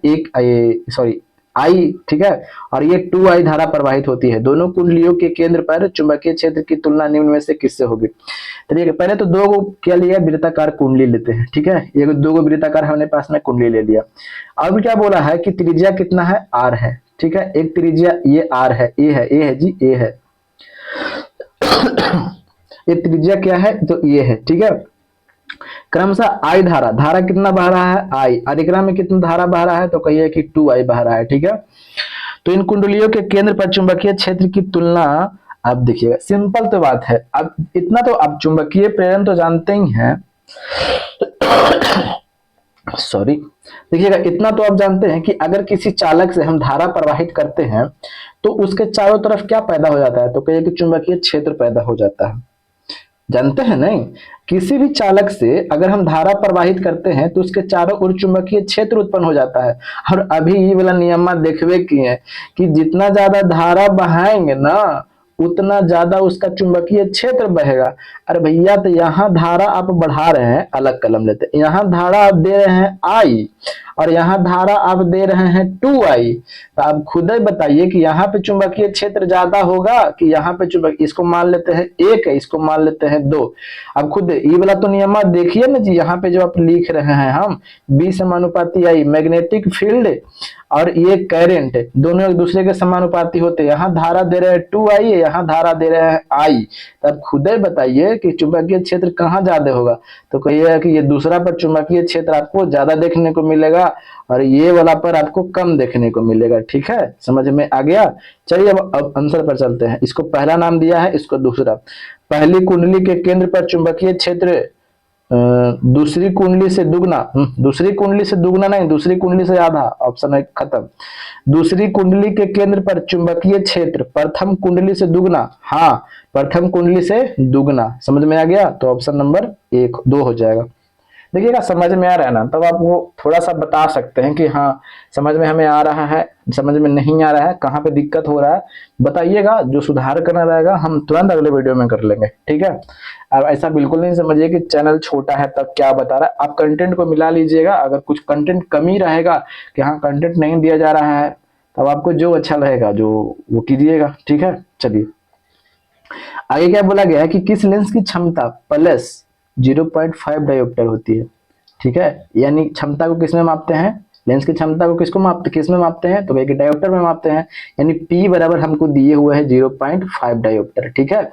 I, ठीक है, और ये 2I धारा प्रवाहित होती है। दोनों कुंडलियों के केंद्र पर चुंबकीय क्षेत्र की तुलना निम्न में से किससे होगी। चलिए पहले तो 2 क्या लिया, वृत्ताकार कुंडली लेते हैं। ठीक है, ये 2 वृत्ताकार हमने पास में कुंडली ले लिया। अब क्या बोला है कि त्रिज्या कितना है, r है। ठीक है, एक त्रिज्या ये r है, ए है जी, ए है। ये त्रिज्या क्या है, तो ये है। ठीक है, क्रमशः I धारा कितना बह रहा है, I, अधिक्रम में कितना धारा बह रहा है, तो कहिए कि 2I बह रहा है। ठीक है, तो इन कुंडलियों के केंद्र पर चुंबकीय क्षेत्र की तुलना, आप देखिएगा सिंपल तो बात है। अब इतना तो आप चुंबकीय प्रेरण तो जानते ही हैं, सॉरी, देखिएगा इतना तो आप जानते हैं कि अगर किसी चालक से हम धारा प्रवाहित करते हैं तो उसके चारों तरफ क्या पैदा हो जाता है, तो कहिए कि चुंबकीय क्षेत्र पैदा हो जाता है। जानते हैं नहीं, किसी भी चालक से अगर हम धारा प्रवाहित करते हैं तो उसके चारों ओर चुंबकीय क्षेत्र उत्पन्न हो जाता है। और अभी ये वाला नियम देखवे किए कि जितना ज्यादा धारा बहाएंगे ना उतना ज्यादा उसका चुंबकीय क्षेत्र बहेगा। अरे भैया, तो यहाँ धारा आप बढ़ा रहे हैं, अलग कलम लेते, यहाँ धारा आप दे रहे हैं I और यहाँ धारा आप दे रहे हैं 2I, तो आप खुद ही बताइए कि यहाँ पे चुंबकीय क्षेत्र ज्यादा होगा कि यहाँ पे चुंबकीय, इसको मान लेते हैं 1 है, इसको मान लेते हैं 2। अब खुद ये वाला तो नियम देखिए ना जी, यहाँ पे जो आप लिख रहे हैं हम, B समानुपाती I, मैग्नेटिक फील्ड और ये करंट, दोनों एक दूसरे के समानुपाती होते हैं। यहाँ धारा दे रहे हैं 2I, यहाँ धारा दे रहे हैं I, तब खुद ही बताइए कि चुंबकीय क्षेत्र कहाँ ज्यादा होगा, तो कहिएगा कि ये दूसरा पर चुंबकीय क्षेत्र आपको ज्यादा देखने को मिलेगा और ये वाला पर आपको कम देखने को मिलेगा। ठीक है, समझ में आ गया। चलिए अब आंसर पर चलते हैं। इसको पहला नाम दिया है, इसको दूसरा। पहली कुंडली के केंद्र पर चुंबकीय क्षेत्र दूसरी कुंडली से दुगना, दूसरी कुंडली से दुगना नहीं, दूसरी कुंडली से आधा, ऑप्शन 1 खत्म। दूसरी कुंडली के केंद्र पर चुंबकीय क्षेत्र प्रथम कुंडली से दुगना, हाँ प्रथम कुंडली से दुगना, समझ में आ गया, तो ऑप्शन नंबर 2 हो जाएगा। देखिएगा समझ में आ रहा है ना, तब आप वो थोड़ा सा बता सकते हैं कि हाँ समझ में हमें आ रहा है, समझ में नहीं आ रहा है, कहाँ पे दिक्कत हो रहा है बताइएगा, जो सुधार करना रहेगा हम तुरंत अगले वीडियो में कर लेंगे। ठीक है, अब ऐसा बिल्कुल नहीं समझिए कि चैनल छोटा है तब क्या बता रहा है, आप कंटेंट को मिला लीजिएगा। अगर कुछ कंटेंट कमी रहेगा कि हाँ कंटेंट नहीं दिया जा रहा है, तब आपको जो अच्छा लगेगा जो वो कीजिएगा। ठीक है, चलिए आगे क्या बोला गया है कि किस लेंस की क्षमता प्लस 0.5 डायोप्टर होती है। ठीक है, यानी क्षमता को किसमें मापते हैं, लेंस की क्षमता को किस में मापते हैं, तो भाई डायोप्टर में मापते हैं। यानी P बराबर हमको दिए हुए है 0.5 डायोप्टर। ठीक है,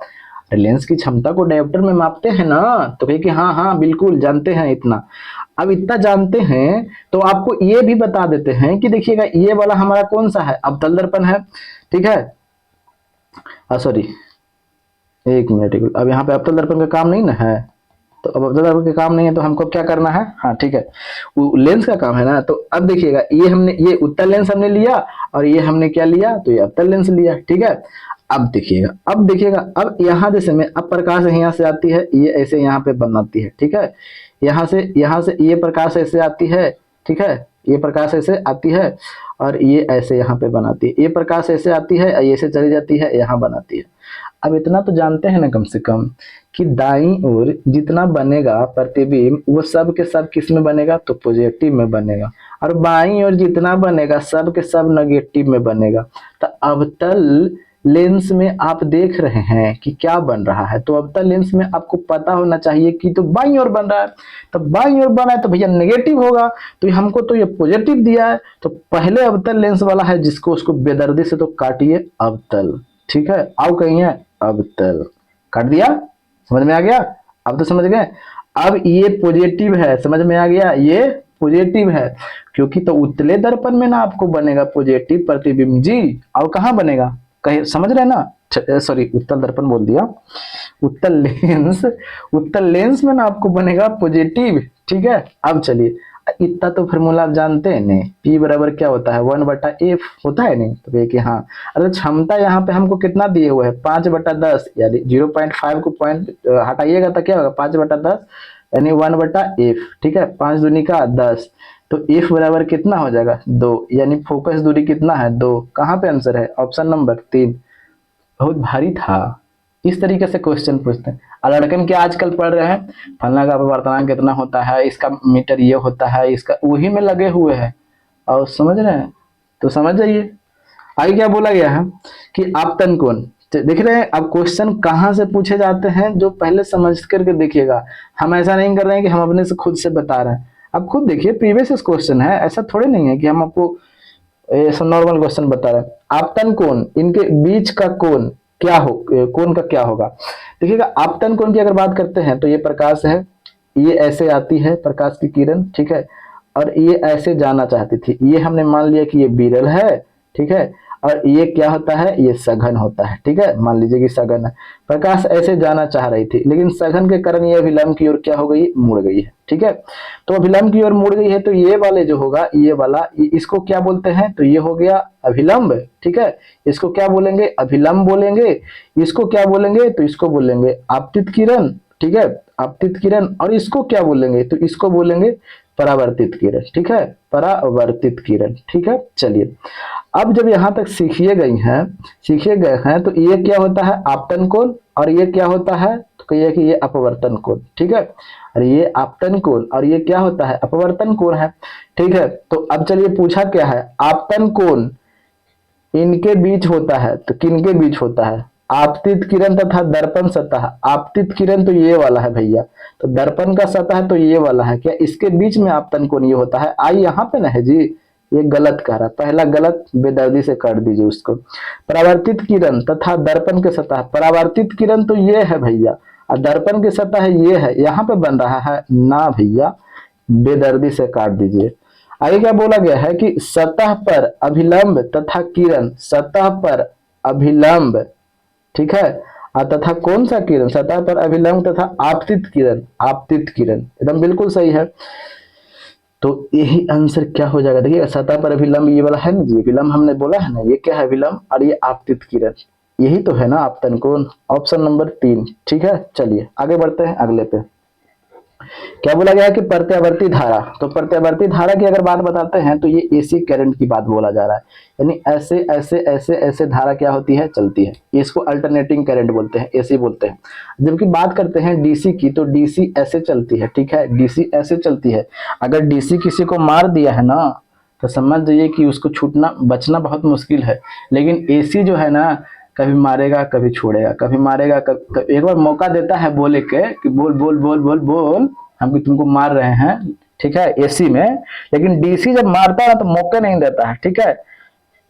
लेंस की क्षमता को डायोप्टर में मापते हैं ना, तो कहे कि हाँ हाँ बिल्कुल जानते हैं इतना। अब इतना जानते हैं तो आपको ये भी बता देते हैं कि देखिएगा ये वाला हमारा कौन सा है, अवतल दर्पण है, ठीक है। सॉरी, एक मिनट, अब यहाँ पे अवतल दर्पण का काम नहीं ना है, तो अब अवतल दर्पण का काम नहीं है तो हमको क्या करना है, हाँ ठीक है, वो लेंस का काम है ना। तो अब देखिएगा ये हमने, ये उत्तल लेंस हमने लिया और ये हमने क्या लिया, तो ये अवतल लेंस लिया, ठीक है। अब देखिएगा, अब देखिएगा, अब यहाँ जैसे में अब प्रकाश यहाँ से आती है, ये ऐसे यहाँ पे बनाती है, ठीक है। यहाँ से ये प्रकाश ऐसे आती है, ठीक है, ये प्रकाश ऐसे आती है और ये ऐसे यहाँ पे बनाती है, ये प्रकाश ऐसे आती है, ऐसे चली जाती है, यहाँ बनाती है। अब इतना तो जानते हैं ना कम से कम कि दाईं ओर जितना बनेगा प्रतिबिंब वो सब के सब किस में बनेगा, तो पॉजिटिव में बनेगा, और बाईं ओर जितना बनेगा सब के सब नेगेटिव में बनेगा। तो अवतल लेंस में आप देख रहे हैं कि क्या बन रहा है, तो अवतल लेंस में आपको पता होना चाहिए कि तो बाईं ओर बन रहा है, तो बाईं ओर बना है तो भैया नेगेटिव होगा, तो हमको तो ये पॉजिटिव दिया है, तो पहले अवतल लेंस वाला है जिसको उसको बेदर्दी से तो काटिए अवतल, ठीक है। आओ कहीं है अवतल, काट दिया, समझ में आ गया, अब तो समझ गए। अब ये पॉजिटिव है, समझ में आ गया, ये पॉजिटिव है, क्योंकि तो उत्तले दर्पण में ना आपको बनेगा पॉजिटिव प्रतिबिंब जी, और कहाँ बनेगा, कहीं समझ रहे ना, सॉरी उत्तल दर्पण बोल दिया, उत्तल लेंस, उत्तल लेंस में ना आपको बनेगा पॉजिटिव, ठीक है। अब चलिए, इतना तो फॉर्मूला आप जानते हैं नहीं, P बराबर क्या होता है, 1/F होता है नहीं, तो कि हाँ, अरे क्षमता यहाँ पे हमको कितना दिए हुए है, 5/10, यानी 0.5 को पॉइंट हटाइएगा तो क्या होगा, 5/10 यानी 1/F, ठीक है, 5 दूनी का 10, तो F बराबर कितना हो जाएगा 2, यानी फोकस दूरी कितना है 2, कहाँ पे आंसर है, ऑप्शन नंबर 3। बहुत भारी था, इस तरीके से क्वेश्चन पूछते हैं। और लड़कन के आजकल पढ़ रहे हैं फलना का अपवर्तनांक कितना होता है, इसका मीटर ये होता है, इसका वही में लगे हुए हैं, और समझ रहे हैं, तो समझ जाइए। आगे क्या बोला गया है कि आपतन कोण, देख रहे हैं अब क्वेश्चन कहाँ से पूछे जाते हैं, जो पहले समझ करके देखिएगा, हम ऐसा नहीं कर रहे हैं कि हम अपने से खुद से बता रहे हैं, आप खुद देखिए प्रीवियस क्वेश्चन है, ऐसा थोड़े नहीं है कि हम आपको ऐसा नॉर्मल क्वेश्चन बता रहे हैं। आपतन कोण, इनके बीच का कोण क्या हो, कोण का क्या होगा, देखिएगा आपतन कोण की अगर बात करते हैं तो ये प्रकाश है, ये ऐसे आती है प्रकाश की किरण, ठीक है, और ये ऐसे जाना चाहती थी, ये हमने मान लिया कि ये विरल है, ठीक है, और ये क्या होता है, ये सघन होता है, ठीक है, मान लीजिए कि सघन है, प्रकाश ऐसे जाना चाह रही थी, लेकिन सघन के कारण ये अभिलंब की ओर क्या हो गई, मुड़ गई है, ठीक है। तो अभिलंब की ओर मुड़ गई है, तो ये वाले जो होगा, ये वाला, इसको क्या बोलते हैं, तो ये हो गया अभिलंब, ठीक है, इसको क्या बोलेंगे, अभिलंब बोलेंगे, इसको क्या बोलेंगे, तो इसको बोलेंगे आपतित किरण, ठीक है, आपतित किरण, और इसको क्या बोलेंगे, तो इसको बोलेंगे परावर्तित किरण, ठीक है, परावर्तित किरण, ठीक है। चलिए, अब जब यहां तक सीखिए गए हैं, तो ये क्या होता है आपतन कोण, और ये क्या होता है, तो कहिए कि ये अपवर्तन कोण, ठीक है, और ये आपतन कोण, और ये क्या होता है, अपवर्तन कोण है, ठीक है। तो अब चलिए पूछा क्या है, आपतन कोण इनके बीच होता है, तो किनके बीच होता है, आपतित किरण तथा दर्पण सतह, आपतित किरण तो ये वाला है भैया, तो दर्पण का सतह तो ये वाला है, क्या इसके बीच में आपतन कोण ये होता है, आई यहाँ पे ना है जी, ये गलत कह रहा, पहला गलत, बेदर्दी से कर दीजिए उसको। परावर्तित किरण तथा दर्पण के सतह, परावर्तित किरण तो ये है भैया, और दर्पण की सतह ये है, यहाँ पे बन रहा है ना भैया, बेदर्दी से काट दीजिए। आगे क्या बोला गया है कि सतह पर अभिलंब तथा किरण, सतह पर अभिलंब, ठीक है, तथा कौन सा किरण, सतह पर अभिलंब तथा आपतित किरण, आपतित किरण एकदम बिल्कुल सही है। तो यही आंसर क्या हो जाएगा, देखिए सतह पर अभिलंब ये वाला है ना जी, विलंब हमने बोला है ना, ये क्या है विलंब, और ये आपतित किरण, यही तो है ना आपतन कोण, ऑप्शन नंबर 3, ठीक है। चलिए आगे बढ़ते हैं अगले पे। क्या बोला गया है कि प्रत्यावर्ती धारा, तो प्रत्यावर्ती धारा की अगर बात बताते हैं तो ये एसी करंट की बात बोला जा रहा है, यानी ऐसे ऐसे ऐसे ऐसे धारा क्या होती है, चलती है, इसको अल्टरनेटिंग करंट बोलते हैं, एसी बोलते हैं। जबकि बात करते हैं डीसी की, तो डीसी ऐसे चलती है, ठीक है, डीसी ऐसे चलती है। अगर डीसी किसी को मार दिया है ना, तो समझ जाइए कि उसको छूटना बचना बहुत मुश्किल है, लेकिन एसी जो है ना, कभी मारेगा कभी छोड़ेगा, कभी मारेगा कभी, एक बार मौका देता है बोले के कि बोल बोल बोल बोल बोल, हम तुमको मार रहे हैं, ठीक है, एसी में। लेकिन डीसी जब मारता है तो मौके नहीं देता है, ठीक है,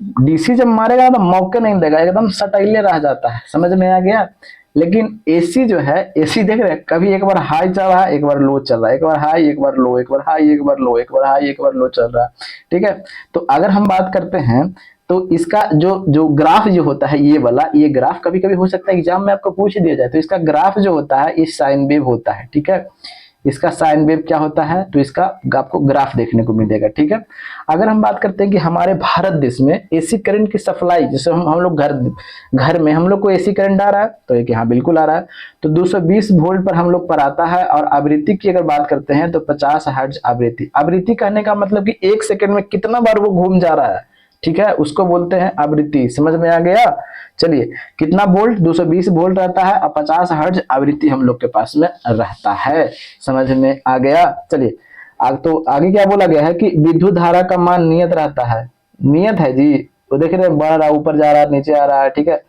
डीसी जब मारेगा तो मौके नहीं देगा, एकदम सटैले रह जाता है, समझ में आ गया। लेकिन एसी जो है, एसी देख रहे हैं कभी एक बार हाई चल रहा है, एक बार लो चल रहा है, एक बार हाई एक बार लो, एक बार हाई एक बार लो, एक बार हाई एक बार लो चल रहा है। ठीक है, तो अगर हम बात करते हैं तो इसका जो जो ग्राफ जो होता है ये वाला, ये ग्राफ कभी कभी हो सकता है एग्जाम में आपको पूछ दिया जाए, तो इसका ग्राफ जो होता है इस साइन वेव होता है। ठीक है, इसका साइन वेव क्या होता है, तो इसका आपको ग्राफ देखने को मिलेगा। ठीक है, अगर हम बात करते हैं कि हमारे भारत देश में एसी करंट की सप्लाई, जैसे हम लोग घर घर में हम लोग को एसी करंट आ रहा है, तो एक यहाँ बिल्कुल आ रहा है, तो 220 वोल्ट पर हम लोग पर आता है। और आवृत्ति की अगर बात करते हैं तो 50 हर्ट्ज आवृत्ति। आवृत्ति कहने का मतलब कि एक सेकंड में कितना बार वो घूम जा रहा है, ठीक है, उसको बोलते हैं आवृत्ति। समझ में आ गया। चलिए, कितना वोल्ट, 220 वोल्ट रहता है और 50 हर्ट्ज आवृत्ति हम लोग के पास में रहता है। समझ में आ गया। चलिए तो आगे क्या बोला गया है कि विद्युत धारा का मान नियत रहता है। नियत है जी, तो देख रहे हैं बढ़ रहा, ऊपर जा रहा है, नीचे आ रहा है। ठीक है,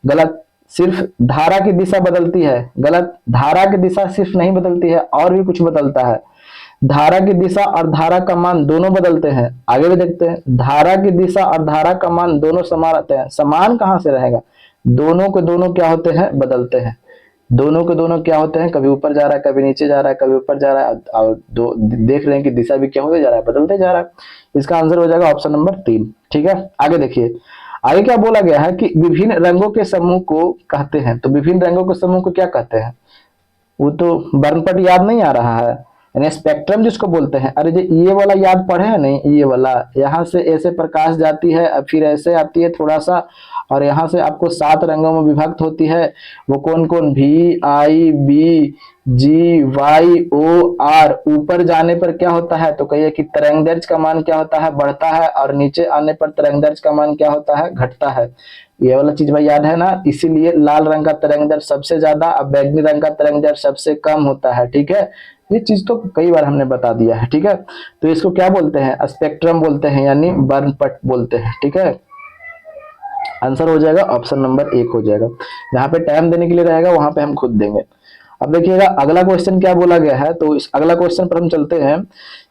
गलत। सिर्फ धारा की दिशा बदलती है, गलत। धारा की दिशा सिर्फ नहीं बदलती है, और भी कुछ बदलता है। धारा की दिशा और धारा का मान दोनों बदलते हैं। आगे भी देखते हैं, धारा की दिशा और धारा का मान दोनों समान रहते हैं। समान कहां से रहेगा, दोनों के दोनों क्या होते हैं, बदलते हैं। दोनों के दोनों क्या होते हैं, कभी ऊपर जा रहा है, कभी नीचे जा रहा है, कभी ऊपर जा रहा है, और दो देख रहे हैं कि दिशा भी क्या होते जा रहा है, बदलते जा रहा है। इसका आंसर हो जाएगा ऑप्शन नंबर 3। ठीक है, आगे देखिए, आगे क्या बोला गया है कि विभिन्न रंगों के समूह को कहते हैं। तो विभिन्न रंगों के समूह को क्या कहते हैं, वो तो वर्णपट याद नहीं आ रहा है, यानी स्पेक्ट्रम जिसको बोलते हैं। अरे ये वाला याद पढ़े हैं नहीं, ये वाला, यहाँ से ऐसे प्रकाश जाती है, अब फिर ऐसे आती है थोड़ा सा, और यहाँ से आपको 7 रंगों में विभक्त होती है। वो कौन कौन, V, I, B, G, Y, O, R. ऊपर जाने पर क्या होता है, तो कहिए कि तरंगदैर्ध्य का मान क्या होता है, बढ़ता है, और नीचे आने पर तरंगदैर्ध्य का मान क्या होता है, घटता है। ये वाला चीज भाई याद है ना, इसीलिए लाल रंग का तरंगदैर्ध्य सबसे ज्यादा और बैगनी रंग का तरंगदैर्ध्य सबसे कम होता है। ठीक है, ये चीज तो कई बार हमने बता दिया है। ठीक है, तो इसको क्या बोलते हैं, स्पेक्ट्रम बोलते हैं, यानी वर्णपट बोलते हैं। ठीक है, आंसर हो जाएगा ऑप्शन नंबर 1 हो जाएगा। जहां पे टाइम देने के लिए रहेगा वहां पे हम खुद देंगे। अब देखिएगा अगला क्वेश्चन क्या बोला गया है, तो इस अगला क्वेश्चन पर हम चलते हैं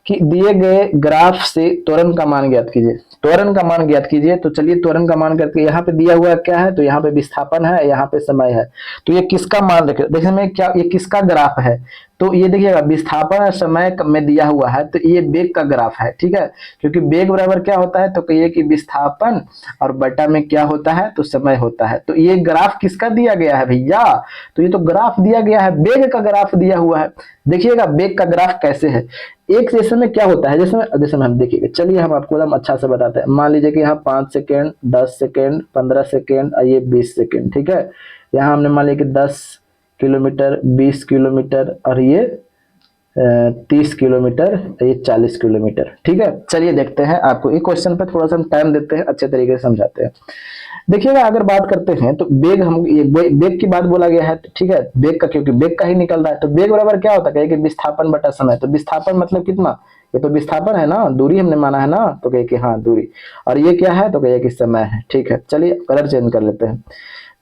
कि दिए गए ग्राफ से त्वरण का मान ज्ञात कीजिए। त्वरण का मान ज्ञात कीजिए। तो चलिए त्वरण का मान करके, यहाँ पे दिया हुआ क्या है, तो यहाँ पे विस्थापन है, यहाँ पे समय है। तो ये किसका मान रखे, देखिए में क्या, ये किसका ग्राफ है, तो ये देखिएगा विस्थापन और समय में दिया हुआ है, तो ये वेग का ग्राफ है। ठीक है, क्योंकि वेग बराबर क्या होता है, तो कहिए कि विस्थापन और बटा में क्या होता है, तो समय होता है। तो ये ग्राफ किसका दिया गया है भैया, तो ये तो ग्राफ दिया गया है, वेग का ग्राफ दिया हुआ है। देखिएगा वेग का ग्राफ कैसे है, एक जैसे में क्या होता है, जैसे में हम देखिएगा, चलिए हम आपको एकदम अच्छा से बताते हैं। मान लीजिए कि यहाँ 5 सेकेंड, 10 सेकेंड, 15 सेकेंड और ये 20 सेकेंड। ठीक है, यहाँ हमने मान लिया कि 10 किलोमीटर, 20 किलोमीटर और ये 30 किलोमीटर, ये 40 किलोमीटर। ठीक है, चलिए देखते हैं, आपको एक क्वेश्चन पे थोड़ा सा हम टाइम देते हैं, अच्छे तरीके से समझाते हैं। देखिएगा अगर बात करते हैं तो वेग, हम ये वेग की बात बोला गया है। ठीक है, वेग का, क्योंकि वेग का ही निकल रहा है, तो वेग बराबर क्या होता है कि विस्थापन बटा समय। तो विस्थापन मतलब कितना, ये तो विस्थापन है ना, दूरी हमने माना है ना, तो कहे कि हाँ दूरी, और ये क्या है, तो कहे कि समय है। ठीक है, चलिए कलर चेंज कर लेते हैं।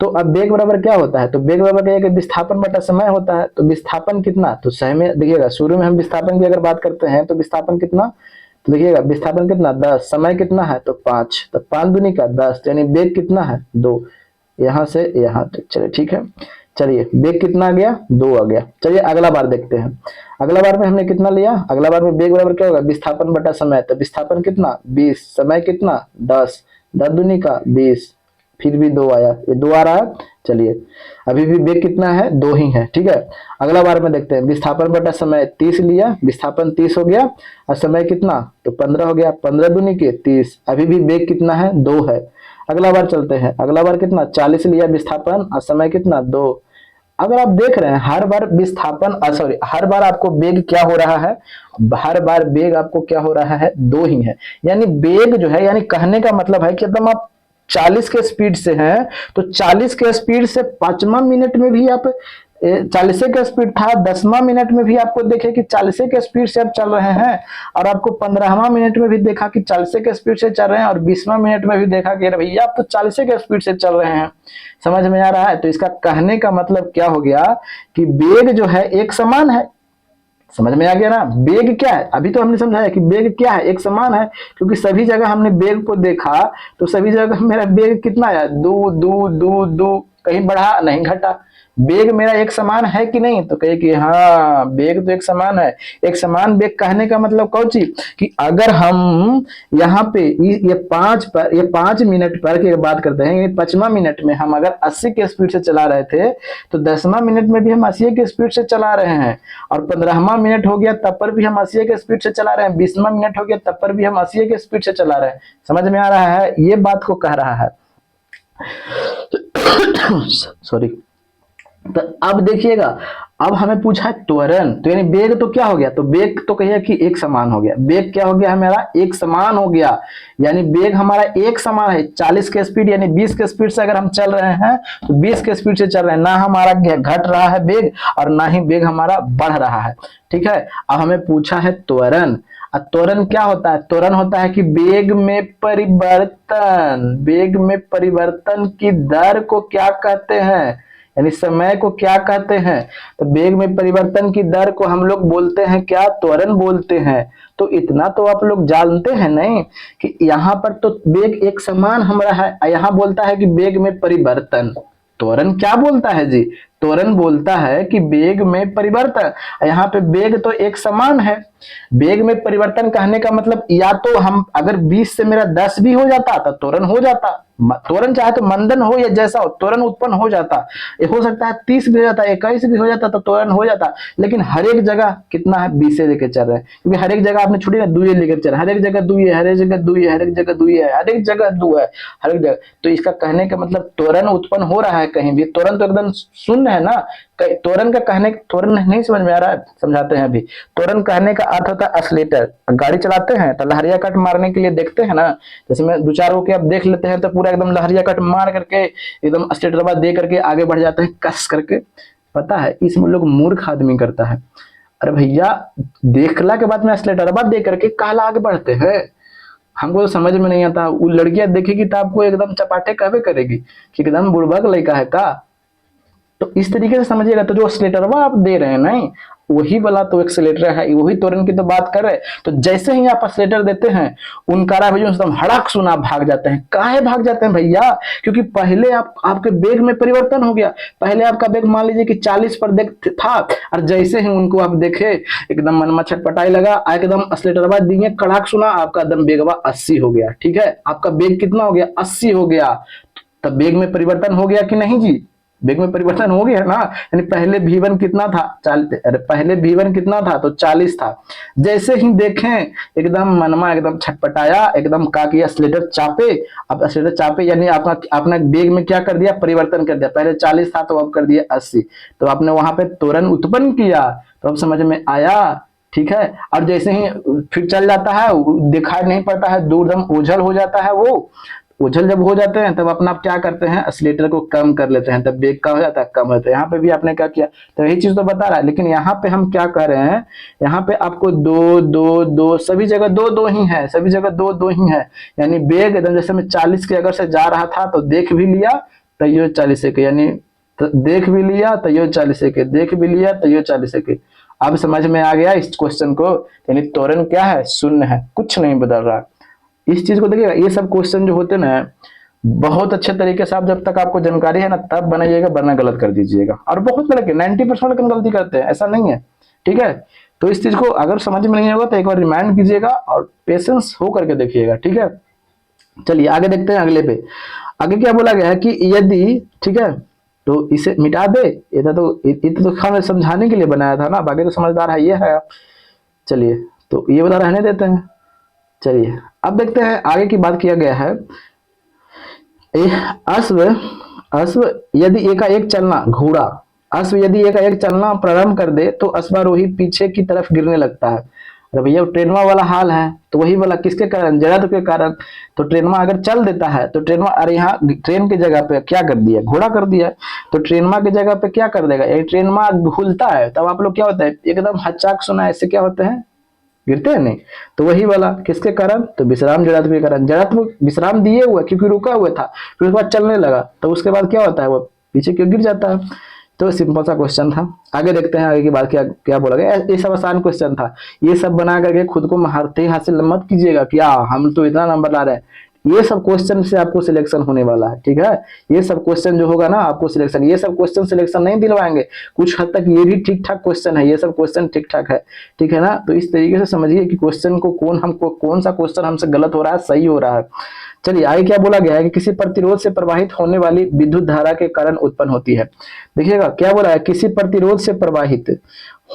तो अब वेग बराबर क्या होता है, तो वेग बराबर क्या है कि विस्थापन बटा समय होता है। तो विस्थापन कितना, तो समय, देखिएगा शुरू में हम विस्थापन की अगर बात करते हैं तो विस्थापन कितना, तो देखिएगा विस्थापन कितना 10, समय कितना है, तो 5, तो 5 दूनी का 10, यानी वेग कितना है 2, यहाँ से यहाँ तक। चलिए ठीक है, चलिए वेग कितना आ गया, 2 आ गया। चलिए अगला बार देखते हैं, अगला बार में हमने कितना लिया, अगला बार में वेग बराबर क्या होगा, विस्थापन बटा समय। तो विस्थापन कितना 20, समय कितना 10, 10 दूनी का 20, फिर भी 2 आया, ये 2 आ रहा है। चलिए अभी भी वेग कितना है, 2 ही है। ठीक है, अगला बार में देखते हैं, विस्थापन बटा समय 30 लिया, विस्थापन 30 हो गया, और समय कितना, तो 15 हो गया, 15 दूनी के 30, अभी भी वेग कितना है, 2 है। अगला बार चलते हैं, अगला बार कितना 40 लिया विस्थापन, और समय कितना 2। अगर आप देख रहे हैं हर बार विस्थापन, सॉरी, हर बार आपको वेग क्या हो रहा है, हर बार वेग आपको क्या हो रहा है, 2 ही है। यानी वेग जो है, यानी कहने का मतलब है कि एकदम आप 40 के स्पीड से हैं, तो 40 के स्पीड से 5वां मिनट में भी आप 40 के स्पीड था, 10वां मिनट में भी आपको देखे कि 40 के स्पीड से आप चल रहे हैं, और आपको 15वां मिनट में भी देखा कि 40 के स्पीड से चल रहे हैं, और 20वां मिनट में भी देखा कि भैया आप तो 40 के स्पीड से चल रहे हैं। समझ में आ रहा है। तो इसका कहने का मतलब क्या हो गया कि वेग जो है एक समान है। समझ में आ गया ना, वेग क्या है, अभी तो हमने समझाया कि वेग क्या है, एक समान है, क्योंकि सभी जगह हमने वेग को देखा, तो सभी जगह मेरा वेग कितना आया, 2 2 2 2, कहीं बढ़ा नहीं घटा। बेग मेरा एक समान है कि नहीं, तो कहे कि हाँ बेग तो एक समान है। एक समान बेग कहने का मतलब कौन चीज, कि अगर हम यहाँ पे ये 5 मिनट पर की बात करते हैं, ये 5वां मिनट में हम अगर 80 के स्पीड से चला रहे थे, तो 10वां मिनट में भी हम 80 के स्पीड से चला रहे हैं, और 15वां मिनट हो गया तब पर भी हम 80 के स्पीड से चला रहे हैं, 20वां मिनट हो गया तब पर भी हम 80 के स्पीड से चला रहे हैं। समझ में आ रहा है, ये बात को कह रहा है। सॉरी। तो अब देखिएगा, अब हमें पूछा है त्वरण, तो यानी वेग तो क्या हो गया, तो वेग तो कहिए कि एक समान हो गया, वेग क्या हो गया हमारा, एक समान हो गया, यानी वेग हमारा एक समान है। 40 के स्पीड यानी 20 के स्पीड से अगर हम चल रहे हैं, तो 20 के स्पीड से चल रहे हैं, ना हमारा घट रहा है वेग और ना ही वेग हमारा बढ़ रहा है। ठीक है, अब हमें पूछा है त्वरण। त्वरण क्या होता है, त्वरण होता है कि वेग में परिवर्तन, वेग में परिवर्तन की दर को क्या कहते हैं, यानी समय को क्या कहते हैं, तो वेग में परिवर्तन की दर को हम लोग बोलते हैं क्या, त्वरण बोलते हैं। तो इतना तो आप लोग जानते हैं नहीं कि यहाँ पर तो वेग एक समान हमारा है, यहाँ बोलता है कि वेग में परिवर्तन। त्वरण क्या बोलता है जी, त्वरण बोलता है कि वेग में परिवर्तन, यहाँ पे वेग तो एक समान है। वेग में परिवर्तन कहने का मतलब, या तो हम अगर 20 से मेरा 10 भी हो जाता तो त्वरण हो जाता, त्वरण चाहे तो मंदन हो या जैसा हो, त्वरण उत्पन्न हो जाता। ये हो सकता है 30 भी हो जाता, 21 भी हो जाता तो त्वरण हो जाता। लेकिन हर एक जगह कितना है, 20 से लेकर चल रहे हैं, क्योंकि हर एक जगह आपने छोड़ी ना, दुई लेकर चल रहे, हर एक जगह दुई है, हर एक जगह दुई है, हर एक जगह दुई है, हर एक जगह दो है, हर एक जगह। तो इसका कहने का मतलब त्वरण उत्पन्न हो रहा है कहीं भी, त्वरण तो एकदम शून्य है ना। त्वरण का कहने, त्वरण नहीं समझ में आ रहा है, समझाते हैं अभी। त्वरण कहने का अर्थ होता है एक्सीलेटर। गाड़ी चलाते हैं तो लहरिया कट मारने के लिए देखते हैं ना, जैसे मैं दो चार होके आप देख लेते हैं तो पूरा एकदम लहरिया कट मार करके एकदम एक्सीलेटर दे करके आगे बढ़ जाते हैं कस करके। पता है इसमें लोग मूर्ख आदमी करता है, अरे भैया देखला के बाद में एक्सीलेटर दे करके काला आगे बढ़ते हैं। हमको तो समझ में नहीं आता, वो लड़कियां देखेगी तो आपको एकदम चपाटे कहवे करेगी कि एकदम बुड़बक लड़का है का। तो इस तरीके से समझिएगा, तो जो एक्सीलेटर आप दे रहे हैं नहीं, वही वाला तो एक्सीलेटर है, वही त्वरण की तो बात कर रहे हैं। तो जैसे ही आप एक्सीलेटर देते हैं, उनका भैया एकदम हड़क सुना भाग जाते हैं। काहे भाग जाते हैं भैया, क्योंकि पहले आपके वेग में परिवर्तन हो गया। पहले आपका वेग मान लीजिए कि 40 पर था, और जैसे ही उनको आप देखे एकदम मन में छटपटाई लगा, एकदम एक्सीलेटर दिए कड़ाक सुना, आपका एकदम वेगवा 80 हो गया। ठीक है, आपका वेग कितना हो गया, 80 हो गया। तब वेग में परिवर्तन हो गया कि नहीं जी, वेग में परिवर्तन हो गया ना। यानी पहले V1 कितना था, पहले V1 कितना था, तो 40 था। जैसे ही देखें एकदम मनमा एकदम छटपटाया, एकदम का किया एक्सीलेटर चापे। अब एक्सीलेटर चापे यानी अपना वेग में क्या कर दिया, परिवर्तन कर दिया। पहले 40 था तो अब कर दिया 80, तो आपने वहां पे त्वरण उत्पन्न किया। तो अब समझ में आया, ठीक है। और जैसे ही फिर चल जाता है, दिखाई नहीं पड़ता है, दूरदम ओझल हो जाता है। वो ओझल जब हो जाते हैं तब अपना आप क्या करते हैं, एक्सीलेटर को कम कर लेते हैं, तब वेग का हो जाता है, कम होता है। यहाँ पे भी आपने क्या किया, तो यही चीज तो बता रहा है। लेकिन यहाँ पे हम क्या कर रहे हैं, यहाँ पे आपको दो दो दो सभी जगह दो दो ही है, सभी जगह दो दो ही है। यानी वेग एकदम जैसे मैं 40 के अगर से जा रहा था तो देख भी लिया तैयो 40 के, यानी देख भी लिया तैयो 40 के, देख भी लिया तैयो 40 के। अब समझ में आ गया इस क्वेश्चन को, यानी त्वरण क्या है, शून्य है, कुछ नहीं बदल रहा। इस चीज को देखिएगा, ये सब क्वेश्चन जो होते ना, बहुत अच्छे तरीके से आप जब तक आपको जानकारी है ना तब बनाइएगा, वरना गलत कर दीजिएगा। और बहुत लड़के 90% गलती करते हैं, ऐसा नहीं है, ठीक है। तो इस चीज को अगर समझ में नहीं होगा तो एक बार रिमाइंड कीजिएगा और पेशेंस हो करके देखिएगा, ठीक है। चलिए आगे देखते हैं, अगले पे आगे क्या बोला गया है कि यदि, ठीक है, तो इसे मिटा दे। ये तो खाना समझाने के लिए बनाया था ना, बाकी तो समझदार है ये है। चलिए तो ये वाला रहने देते हैं। चलिए अब देखते हैं आगे की बात किया गया है। अश्व अश्व यदि एकाएक चलना, घोड़ा अश्व यदि एकाएक चलना प्रारंभ कर दे तो अश्वारोही पीछे की तरफ गिरने लगता है। अरे भैया ट्रेनवा वाला हाल है, तो वही वाला किसके कारण, जड़त्व के कारण। तो ट्रेनवा अगर चल देता है तो ट्रेनवा, अरे यहाँ ट्रेन की जगह पे क्या कर दिया, घोड़ा कर दिया। तो ट्रेनवा की जगह पे क्या कर देगा, ट्रेनवा घूलता है तब आप लोग क्या होता है, एकदम हचाक सुना, ऐसे क्या होते हैं, गिरते हैं नहीं। तो वही वाला किसके कारण, तो विश्राम जड़त्व के कारण। जड़त्व विश्राम दिए हुआ क्योंकि रुका हुआ था, फिर उसके बाद चलने लगा, तो उसके बाद क्या होता है, वो पीछे क्यों गिर जाता है। तो सिंपल सा क्वेश्चन था। आगे देखते हैं आगे की बात क्या क्या बोला गया। ये सब आसान क्वेश्चन था, ये सब बना करके खुद को महारथी हासिल मत कीजिएगा कि हम तो इतना नंबर ला रहे हैं। ये सब क्वेश्चन से आपको सिलेक्शन होने वाला है, ठीक है। ये सब क्वेश्चन जो होगा ना आपको सिलेक्शन, ये सब क्वेश्चन सिलेक्शन नहीं दिलवाएंगे, कुछ हद तक ये भी ठीक ठाक क्वेश्चन है, ये सब क्वेश्चन ठीक ठाक है, ठीक है ना। तो इस तरीके से समझिए कि क्वेश्चन को कौन सा क्वेश्चन हमसे गलत हो रहा है, सही हो रहा है। चलिए आगे क्या बोला गया है कि किसी प्रतिरोध से प्रवाहित होने वाली विद्युत धारा के कारण उत्पन्न होती है। देखिएगा क्या बोला है, किसी प्रतिरोध से प्रवाहित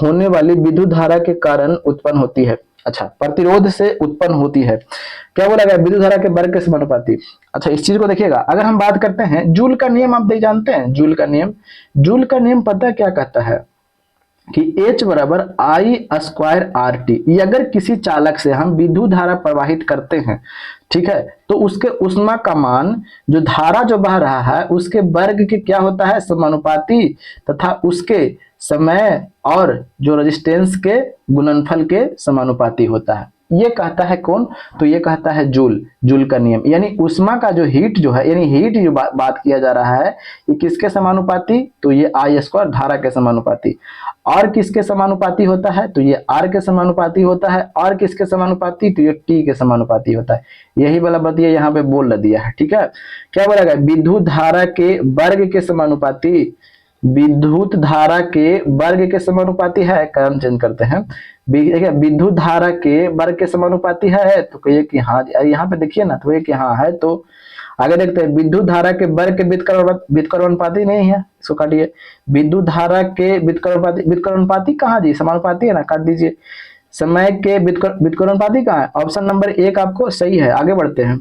होने वाली विद्युत धारा के कारण उत्पन्न होती है। अच्छा, प्रतिरोध से उत्पन्न होती है, क्या बोला गया, विद्युत धारा के वर्ग के समानुपाती। अच्छा, इस चीज को देखिएगा, अगर हम बात करते हैं जूल का नियम, आप देख जानते हैं जूल का नियम। जूल का नियम पता है क्या कहता है कि H बराबर आई स्क्वायर आर टी। अगर किसी चालक से हम विद्युत धारा प्रवाहित करते हैं, ठीक है, तो उसके उष्मा का मान, जो धारा जो बह रहा है उसके वर्ग के क्या होता है, समानुपाती, तथा उसके समय और जो रेजिस्टेंस के गुणनफल के समानुपाती होता है। ये कहता है कौन, तो ये कहता है जूल, जूल का नियम। यानी उष्मा का जो हीट जो है, यानी हीट जो बात किया जा रहा है, ये किसके समानुपाती, तो ये आई स्क्वायर धारा के समानुपाती। और किसके समानुपाती होता है, तो ये आर के समानुपाती होता है। और किसके समानुपाती, तो ये टी के समानुपाती होता है। यही वाला बतिया यहाँ पे बोल दिया है, ठीक है। क्या बोला गया, विद्युत धारा के वर्ग के समानुपाती, विद्युत धारा के वर्ग के समानुपाती है, क्रम चेंज करते हैं, विद्युत धारा के वर्ग के समानुपाती है, तो कहिए कि हाँ। यहाँ पे देखिए ना, तो ये कि हाँ है। तो आगे देखते हैं, विद्युत धारा के वर्ग के व्युत्क्रमानुपाती नहीं है, इसको काटिए। विद्युत धारा के व्युत्क्रमानुपाती कहाँ जी, समानुपाती है ना, काट दीजिए। समय के व्युत्क्रमानुपाती कहाँ है, ऑप्शन नंबर 1 आपको सही है। आगे बढ़ते हैं,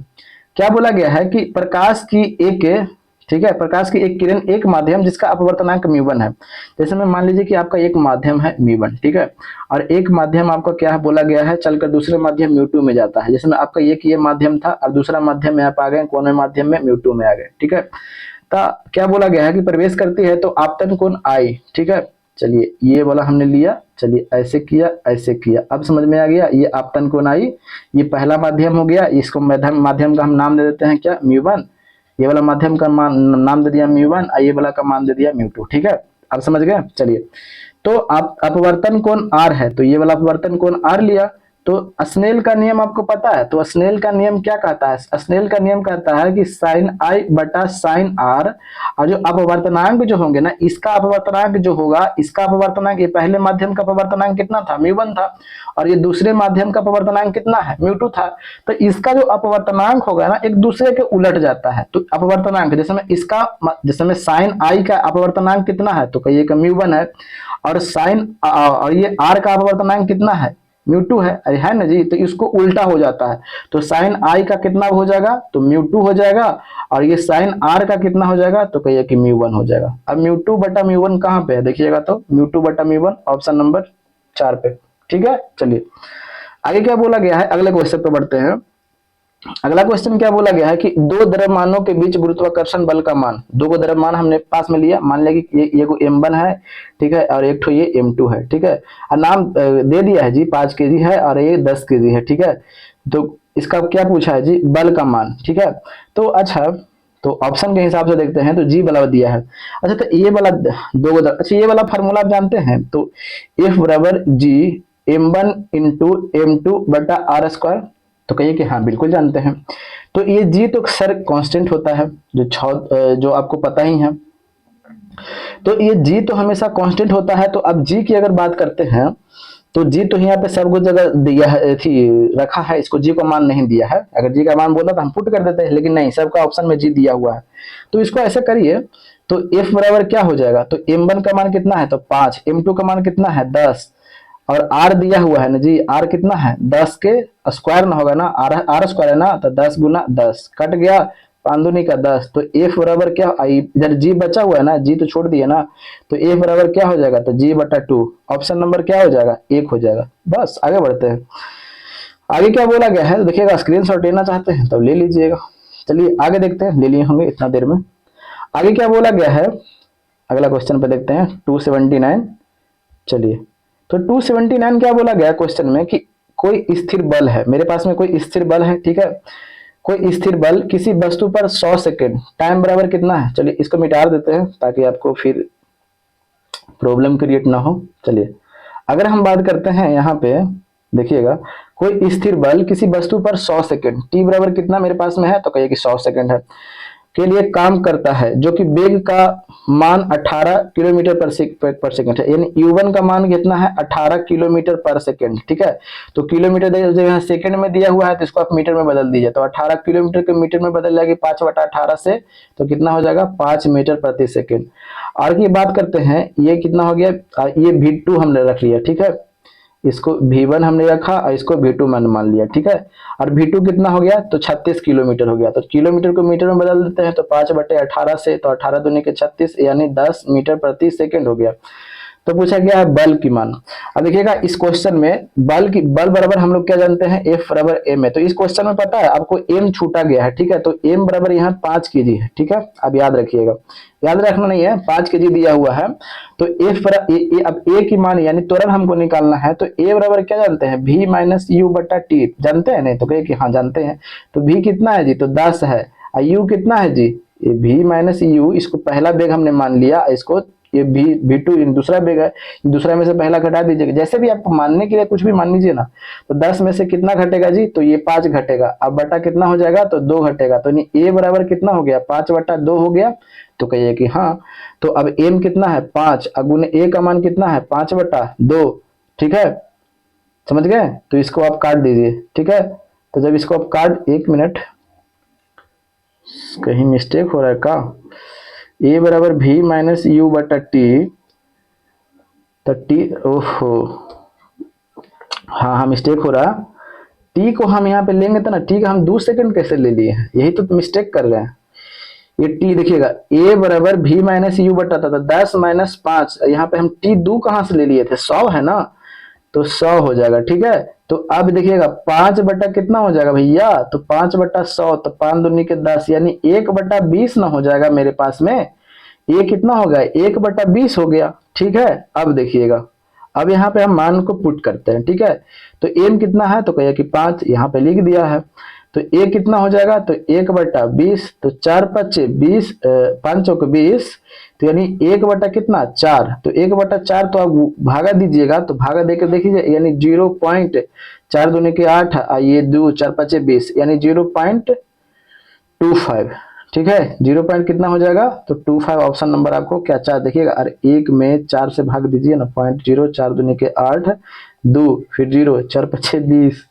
क्या बोला गया है कि प्रकाश की एक, ठीक है, प्रकाश की एक किरण एक माध्यम जिसका अपवर्तनांक म्यू1 है। जैसे में मान लीजिए कि आपका एक माध्यम है म्यू1, ठीक है, और एक माध्यम आपका क्या है बोला गया है, चलकर दूसरे माध्यम म्यू2 में जाता है। जैसे में आपका एक ये माध्यम था और दूसरा माध्यम में आप आ गए, कौन माध्यम में, म्यू2 में आ गए, ठीक है। तो क्या बोला गया है कि प्रवेश करती है तो आपतन कोण आई, ठीक है। चलिए ये वाला हमने लिया, चलिए ऐसे किया ऐसे किया, अब समझ में आ गया। ये आपतन कोण आई, ये पहला माध्यम हो गया, इसको माध्यम का हम नाम दे देते हैं क्या, म्यू1। ये वाला माध्यम का नाम दे दिया म्यू1, ये वाला का मान दे दिया म्यू2, ठीक है। अब समझ गए। चलिए, तो आप अपवर्तन कोण आर है, तो ये वाला अपवर्तन कोण आर लिया। तो स्नेल का नियम आपको पता है, तो स्नेल का नियम क्या कहता है, स्नेल का नियम कहता है कि साइन आई बटा साइन आर, और जो अपवर्तनांक जो होंगे ना, इसका अपवर्तनांक जो होगा, इसका अपवर्तनांक, ये पहले माध्यम का अपवर्तनांक कितना था, म्यू1 था, और ये दूसरे माध्यम का अपवर्तनांक कितना है, म्यू2 था। तो इसका जो अपवर्तनांक होगा ना, एक दूसरे के उलट जाता है। तो अपवर्तनांक जैसे में इसका, जैसे में साइन आई का अपवर्तनांक कितना है, तो कहिए कि म्यू1 है, और साइन और ये आर का अपवर्तनांक कितना है, म्यू2 है, अरे है ना जी। तो इसको उल्टा हो जाता है, तो साइन आई का कितना हो जाएगा, तो म्यू2 हो जाएगा, और ये साइन आर का कितना हो जाएगा, तो कहिए कि म्यू1 हो जाएगा। अब म्यू2 बटा म्यू1 कहाँ पे है, देखिएगा तो म्यू2 बटा म्यू1 ऑप्शन नंबर 4 पे, ठीक है। चलिए आगे क्या बोला गया है, अगले क्वेश्चन पे बढ़ते हैं। अगला क्वेश्चन क्या बोला गया है कि दो द्रव्यमानों के बीच गुरुत्वाकर्षण बल का मान, दो द्रव्यमान हमने पास में लिया, मान लिया कि ये को m1 है, ठीक है, और एक तो ये m2 है, ठीक है, और नाम दे दिया है जी 5 kg है और ये 10 kg है, ठीक है। तो इसका क्या पूछा है जी, बल का मान, ठीक है। तो अच्छा, तो ऑप्शन के हिसाब से देखते हैं, तो जी वाला दिया है। अच्छा, तो ये वाला अच्छा, ये वाला फार्मूला आप जानते हैं, तो F बराबर जी m1 इंटू m2 बटा आर स्क्वायर, तो कहिए कि हाँ बिल्कुल जानते हैं। तो ये जी तो सर कांस्टेंट होता है, जो आपको पता ही है। तो ये जी तो हमेशा कांस्टेंट होता है। तो अब जी की अगर बात करते हैं, तो जी तो यहाँ पे सब कुछ जगह दिया है, रखा है, इसको जी का मान नहीं दिया है। अगर जी का मान बोला तो हम पुट कर देते हैं, लेकिन नहीं, सबका ऑप्शन में जी दिया हुआ है। तो इसको ऐसे करिए, तो एफ बराबर क्या हो जाएगा, तो m1 का मान कितना है, तो 5, m2 का मान कितना है 10, और आर दिया हुआ है ना जी, आर कितना है 10 के स्क्वायर ना होगा ना, आर स्क्वायर है ना, तो 10 गुना 10 कट गया, 5 दूनी का 10, तो एफ बराबर क्या, इधर जी बचा हुआ है ना, जी तो छोड़ दिया ना, तो एफ बराबर क्या हो जाएगा, तो जी बटा 2, ऑप्शन नंबर क्या हो जाएगा, 1 हो जाएगा। बस आगे बढ़ते हैं। आगे क्या बोला गया है, तो देखिएगा, स्क्रीन शॉट लेना चाहते हैं तो ले लीजिएगा। चलिए आगे देखते हैं, ले लिए होंगे इतना देर में। आगे क्या बोला गया है, अगला क्वेश्चन पे देखते हैं 279। चलिए, तो 279 क्या बोला गया क्वेश्चन में कि कोई स्थिर बल है, मेरे पास में कोई स्थिर बल है, ठीक है, कोई स्थिर बल किसी वस्तु पर 100 सेकेंड, टाइम बराबर कितना है। चलिए इसको मिटा देते हैं ताकि आपको फिर प्रॉब्लम क्रिएट ना हो। चलिए अगर हम बात करते हैं यहाँ पे, देखिएगा, कोई स्थिर बल किसी वस्तु पर 100 सेकंड, टी बराबर कितना मेरे पास में है, तो कहिए कि 100 सेकंड है, के लिए काम करता है, जो कि वेग का मान 18 किलोमीटर पर सेकंड है, यानी u1 का मान कितना है, 18 किलोमीटर पर सेकंड। ठीक है, तो किलोमीटर जो यहाँ सेकंड में दिया हुआ है तो इसको आप मीटर में बदल दीजिए, तो 18 किलोमीटर को मीटर में बदल जाएगी 5/18 से, तो कितना हो जाएगा, 5 मीटर प्रति सेकंड। आगे की बात करते हैं, ये कितना हो गया, ये v2 हमने रख लिया। ठीक है, इसको V1 हमने रखा और इसको V2 मैंने मान लिया। ठीक है, और V2 कितना हो गया, तो 36 किलोमीटर हो गया, तो किलोमीटर को मीटर में बदल देते हैं, तो 5/18 से, तो 18 दूनी के 36 यानी 10 मीटर प्रति सेकंड हो गया। तो पूछा गया है बल की मान। अब देखिएगा इस क्वेश्चन में बल बराबर हम लोग क्या जानते हैं, F बराबर m है, तो इस क्वेश्चन में पता है आपको m छूटा गया है। ठीक है, तो m बराबर यहाँ 5 kg है। ठीक है, अब याद रखिएगा, याद रखना नहीं है, 5 kg दिया हुआ है, तो F बराबर अब a की मान यानी त्वरण हमको निकालना है, तो a बराबर क्या जानते हैं, v माइनस यू बटा टी, जानते हैं, नहीं तो कहे कि हाँ जानते हैं, तो v कितना है जी, तो 10 है, और u कितना है जी, ये v माइनस यू, इसको पहला बेग हमने मान लिया, इसको ये V2 दूसरा बेग है, दूसरा में से पहला घटा दीजिएगा, जैसे भी आपको मानने के लिए कुछ भी मान लीजिए ना, तो 10 में से कितना घटेगा जी, तो ये 5 घटेगा, अब बटा कितना हो जाएगा, तो 2 घटेगा, तो नहीं a बराबर कितना हो गया, 5/2 हो गया, तो कहिए कि हाँ। तो अब m कितना है 5, अगुने a का मान कितना है 5/2। ठीक है, समझ गए, तो इसको आप काट दीजिए। ठीक है, तो जब इसको आप काट, 1 मिनट, कहीं मिस्टेक हो रहा है का, a बराबर v माइनस यू बटा टी, तो टी, ओहो हाँ मिस्टेक हो रहा, टी को हम यहाँ पे लेंगे तो ना, टी का हम 2 सेकंड कैसे ले लिए हैं, यही तो मिस्टेक कर रहे हैं। ये टी देखिएगा, a बराबर v माइनस यू बटा था, 10 माइनस 5, यहाँ पे हम टी 2 कहाँ से ले लिए थे, 100 है ना, तो 100 हो जाएगा। ठीक है, तो अब देखिएगा 5 बटा कितना हो जाएगा भैया, तो 5/100, तो 5 दूनी के 10 यानी 1/20 ना हो जाएगा मेरे पास में, ये कितना हो गया, 1/20 हो गया। ठीक है, अब देखिएगा, अब यहाँ पे हम मान को पुट करते हैं। ठीक है, तो m कितना है, तो कहिए कि 5, यहाँ पे लिख दिया है, तो a कितना हो जाएगा, तो 1/20, तो 4×5 20, 5 चौक 20, तो यानी 1 कितना 4, तो 1/4 तो आप भागा दीजिएगा, तो भागा देकर देखिए, यानी 0.4 दूनी के 8, ये 2 4×5 20, यानी 0.25। ठीक है, 0 पॉइंट कितना हो जाएगा, तो 25 ऑप्शन नंबर आपको क्या, 4 देखिएगा, अरे 1 में 4 से भाग दीजिए ना, 0.0, 4 दूनी के 8, 2 फिर 0, 4×5 20।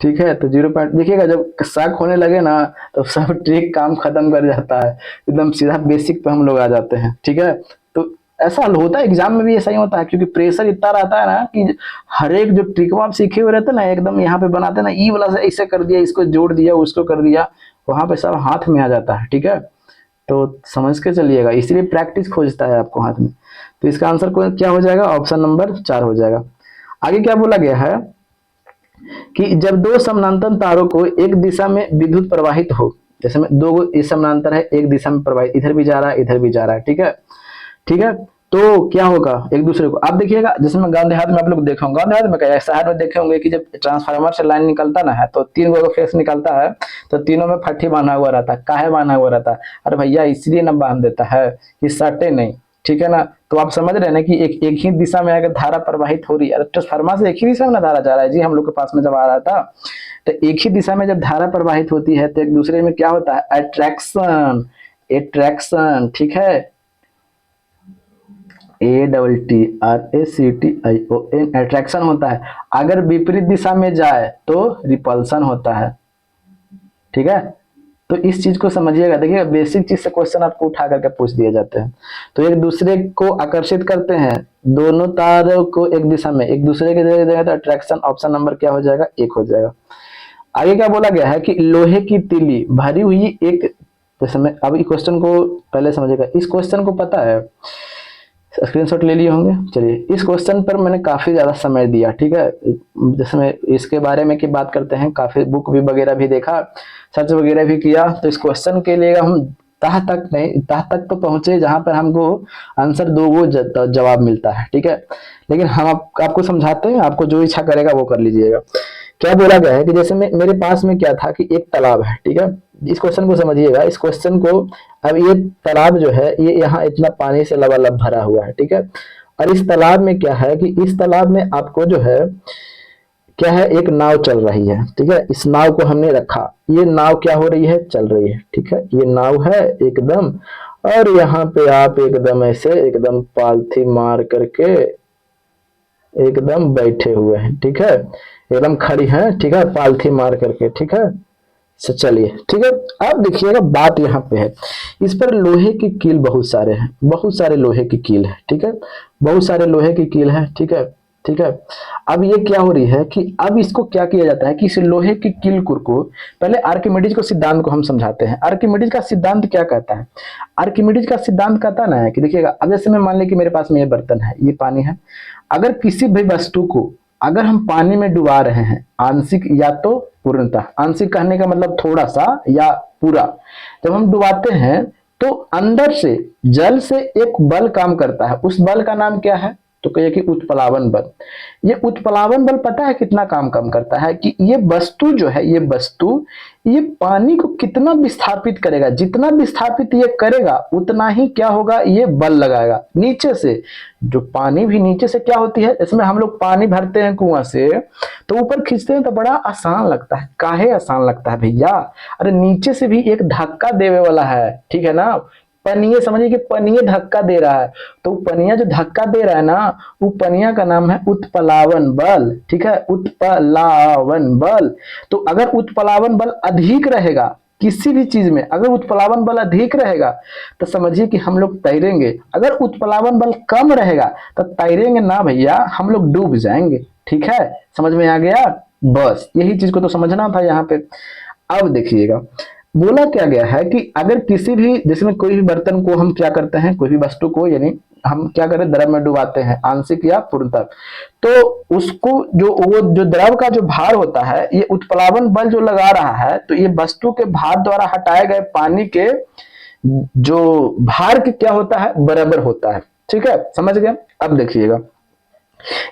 ठीक है, तो 0 पॉइंट देखिएगा, जब शक होने लगे ना तो सब ट्रिक काम खत्म कर जाता है, एकदम सीधा बेसिक पे हम लोग आ जाते हैं। ठीक है, तो ऐसा होता है एग्जाम में भी, ऐसा ही होता है, क्योंकि प्रेशर इतना रहता है ना कि हर एक जो ट्रिक आप सीखे हुए रहते हैं ना, एकदम यहाँ पे बनाते हैं ना, ई वाला से ऐसे कर दिया, इसको जोड़ दिया, उसको कर दिया, वहां पे सब हाथ में आ जाता है। ठीक है, तो समझ के चलिएगा, इसलिए प्रैक्टिस खोजता है आपको हाथ में। तो इसका आंसर क्या हो जाएगा, ऑप्शन नंबर 4 हो जाएगा। आगे क्या बोला गया है कि जब 2 समानांतर तारों को एक दिशा में विद्युत प्रवाहित हो, जैसे में 2 इस समानांतर है, एक दिशा में प्रवाहित, इधर भी जा रहा है, इधर भी जा रहा है। ठीक है, ठीक है, तो क्या होगा एक दूसरे को, आप देखिएगा, जैसे मैं गांव देहात में आप लोग देखे होंगे, गांव देहात में क्या है, शहर में देखे होंगे कि जब ट्रांसफार्मर से लाइन निकलता ना है, तो 3 गो फेस निकलता है, तो तीनों में फट्टी बांधा हुआ रहता है, काहे बांधा हुआ रहता है, अरे भैया इसलिए ना बांध देता है कि सटे नहीं। ठीक है ना, तो आप समझ रहे हैं ना कि एक ही दिशा में अगर धारा प्रवाहित हो रही है, ट्रांसफार्मर से एक ही दिशा में ना धारा जा रहा है जी, हम लोग के पास में जब आ रहा था, तो एक ही दिशा में जब धारा प्रवाहित होती है तो एक दूसरे में क्या होता है, अट्रैक्शन, अट्रैक्शन। ठीक है, ATTRACTION, अट्रैक्शन होता है। अगर विपरीत दिशा में जाए तो रिपल्सन होता है। ठीक है, तो इस चीज को समझिएगा, देखिएगा बेसिक चीज से क्वेश्चन आपको उठा करके पूछ दिए जाते हैं। तो एक दूसरे को आकर्षित करते हैं, दोनों तारों को एक दिशा में एक दूसरे के जगह, तो अट्रैक्शन ऑप्शन नंबर क्या हो जाएगा, 1 हो जाएगा। आगे क्या बोला गया है कि लोहे की तीली भरी हुई एक, जैसे में अब इस क्वेश्चन को पहले समझिएगा, इस क्वेश्चन को पता है, स्क्रीनशॉट ले लिए होंगे। चलिए, इस क्वेश्चन पर मैंने काफी ज्यादा समय दिया। ठीक है, जैसे में इसके बारे में की बात करते हैं, काफी बुक भी वगैरह भी देखा, सर्च वगैरह भी किया, तो इस क्वेश्चन के लिए हम तह तक तो पहुंचे जहां पर हमको आंसर 2 जवाब मिलता है। ठीक है, लेकिन हम आपको समझाते हैं, आपको जो इच्छा करेगा वो कर लीजिएगा। क्या बोला गया है कि जैसे मेरे पास में क्या था कि एक तालाब है। ठीक है, इस क्वेश्चन को समझिएगा, इस क्वेश्चन को, अब ये तालाब जो है ये यहाँ इतना पानी से लबालब भरा हुआ है। ठीक है, और इस तालाब में क्या है कि इस तालाब में आपको जो है क्या है, एक नाव चल रही है, ठीक है, इस नाव को हमने रखा, ये नाव क्या हो रही है, चल रही है, ठीक है, ये नाव है एकदम, और यहाँ पे आप एकदम ऐसे एकदम पालथी मार करके एकदम बैठे हुए हैं, ठीक है, एकदम खड़ी है, ठीक है, पालथी मार करके, ठीक है। चलिए, ठीक है। अब देखिएगा बात यहाँ पे है, इस पर लोहे की कील बहुत सारे हैं, बहुत सारे लोहे की कील है, ठीक है, बहुत सारे लोहे की कील है, ठीक है, ठीक है। अब ये क्या हो रही है कि अब इसको क्या किया जाता है कि इस लोहे की कील को पहले आर्किमिडीज को सिद्धांत को हम समझाते हैं। आर्किमिडीज का सिद्धांत क्या कहता है, आर्किमिडीज का सिद्धांत कहता ना है कि देखिएगा, अब जैसे मैं मान लिया कि मेरे पास में ये बर्तन है, ये पानी है, अगर किसी भी वस्तु को अगर हम पानी में डुबा रहे हैं, आंशिक या तो पूर्णतः, आंशिक कहने का मतलब थोड़ा सा या पूरा, जब हम डुबाते हैं तो अंदर से जल से एक बल काम करता है, उस बल का नाम क्या है, तो कहिए कि उत्प्लावन बल। ये उत्प्लावन बल पता है कितना काम कम करता है कि ये वस्तु जो है, ये वस्तु ये पानी को कितना विस्थापित करेगा, जितना विस्थापित ये करेगा उतना ही क्या होगा, ये बल लगाएगा नीचे से। जो पानी भी नीचे से क्या होती है, इसमें हम लोग पानी भरते हैं कुआं से तो ऊपर खींचते हैं तो बड़ा आसान लगता है, काहे आसान लगता है भैया, अरे नीचे से भी एक धक्का देने वाला है, ठीक है ना, पनिये समझिए कि पनिये धक्का दे रहा है, तो पनिया जो धक्का दे रहा है ना, वो पनिया का नाम है उत्प्लावन बल, ठीक है, उत्प्लावन बल। तो अगर उत्प्लावन बल अधिक रहेगा किसी भी चीज में, अगर उत्प्लावन बल अधिक रहेगा तो समझिए कि हम लोग तैरेंगे, अगर उत्प्लावन बल कम रहेगा तो तैरेंगे ना भैया, हम लोग डूब जाएंगे, ठीक है, समझ में आ गया, बस यही चीज को तो समझना था यहाँ पे। अब देखिएगा बोला क्या गया है कि अगर किसी भी, जिसमें कोई भी बर्तन को हम क्या करते हैं, कोई भी वस्तु को यानी हम क्या करें, द्रव में डुबाते हैं, आंशिक या पूर्णतः, तो उसको जो वो जो द्रव का जो भार होता है, ये उत्प्लावन बल जो लगा रहा है, तो ये वस्तु के भार द्वारा हटाए गए पानी के जो भार के क्या होता है, बराबर होता है, ठीक है, समझ गए। अब देखिएगा,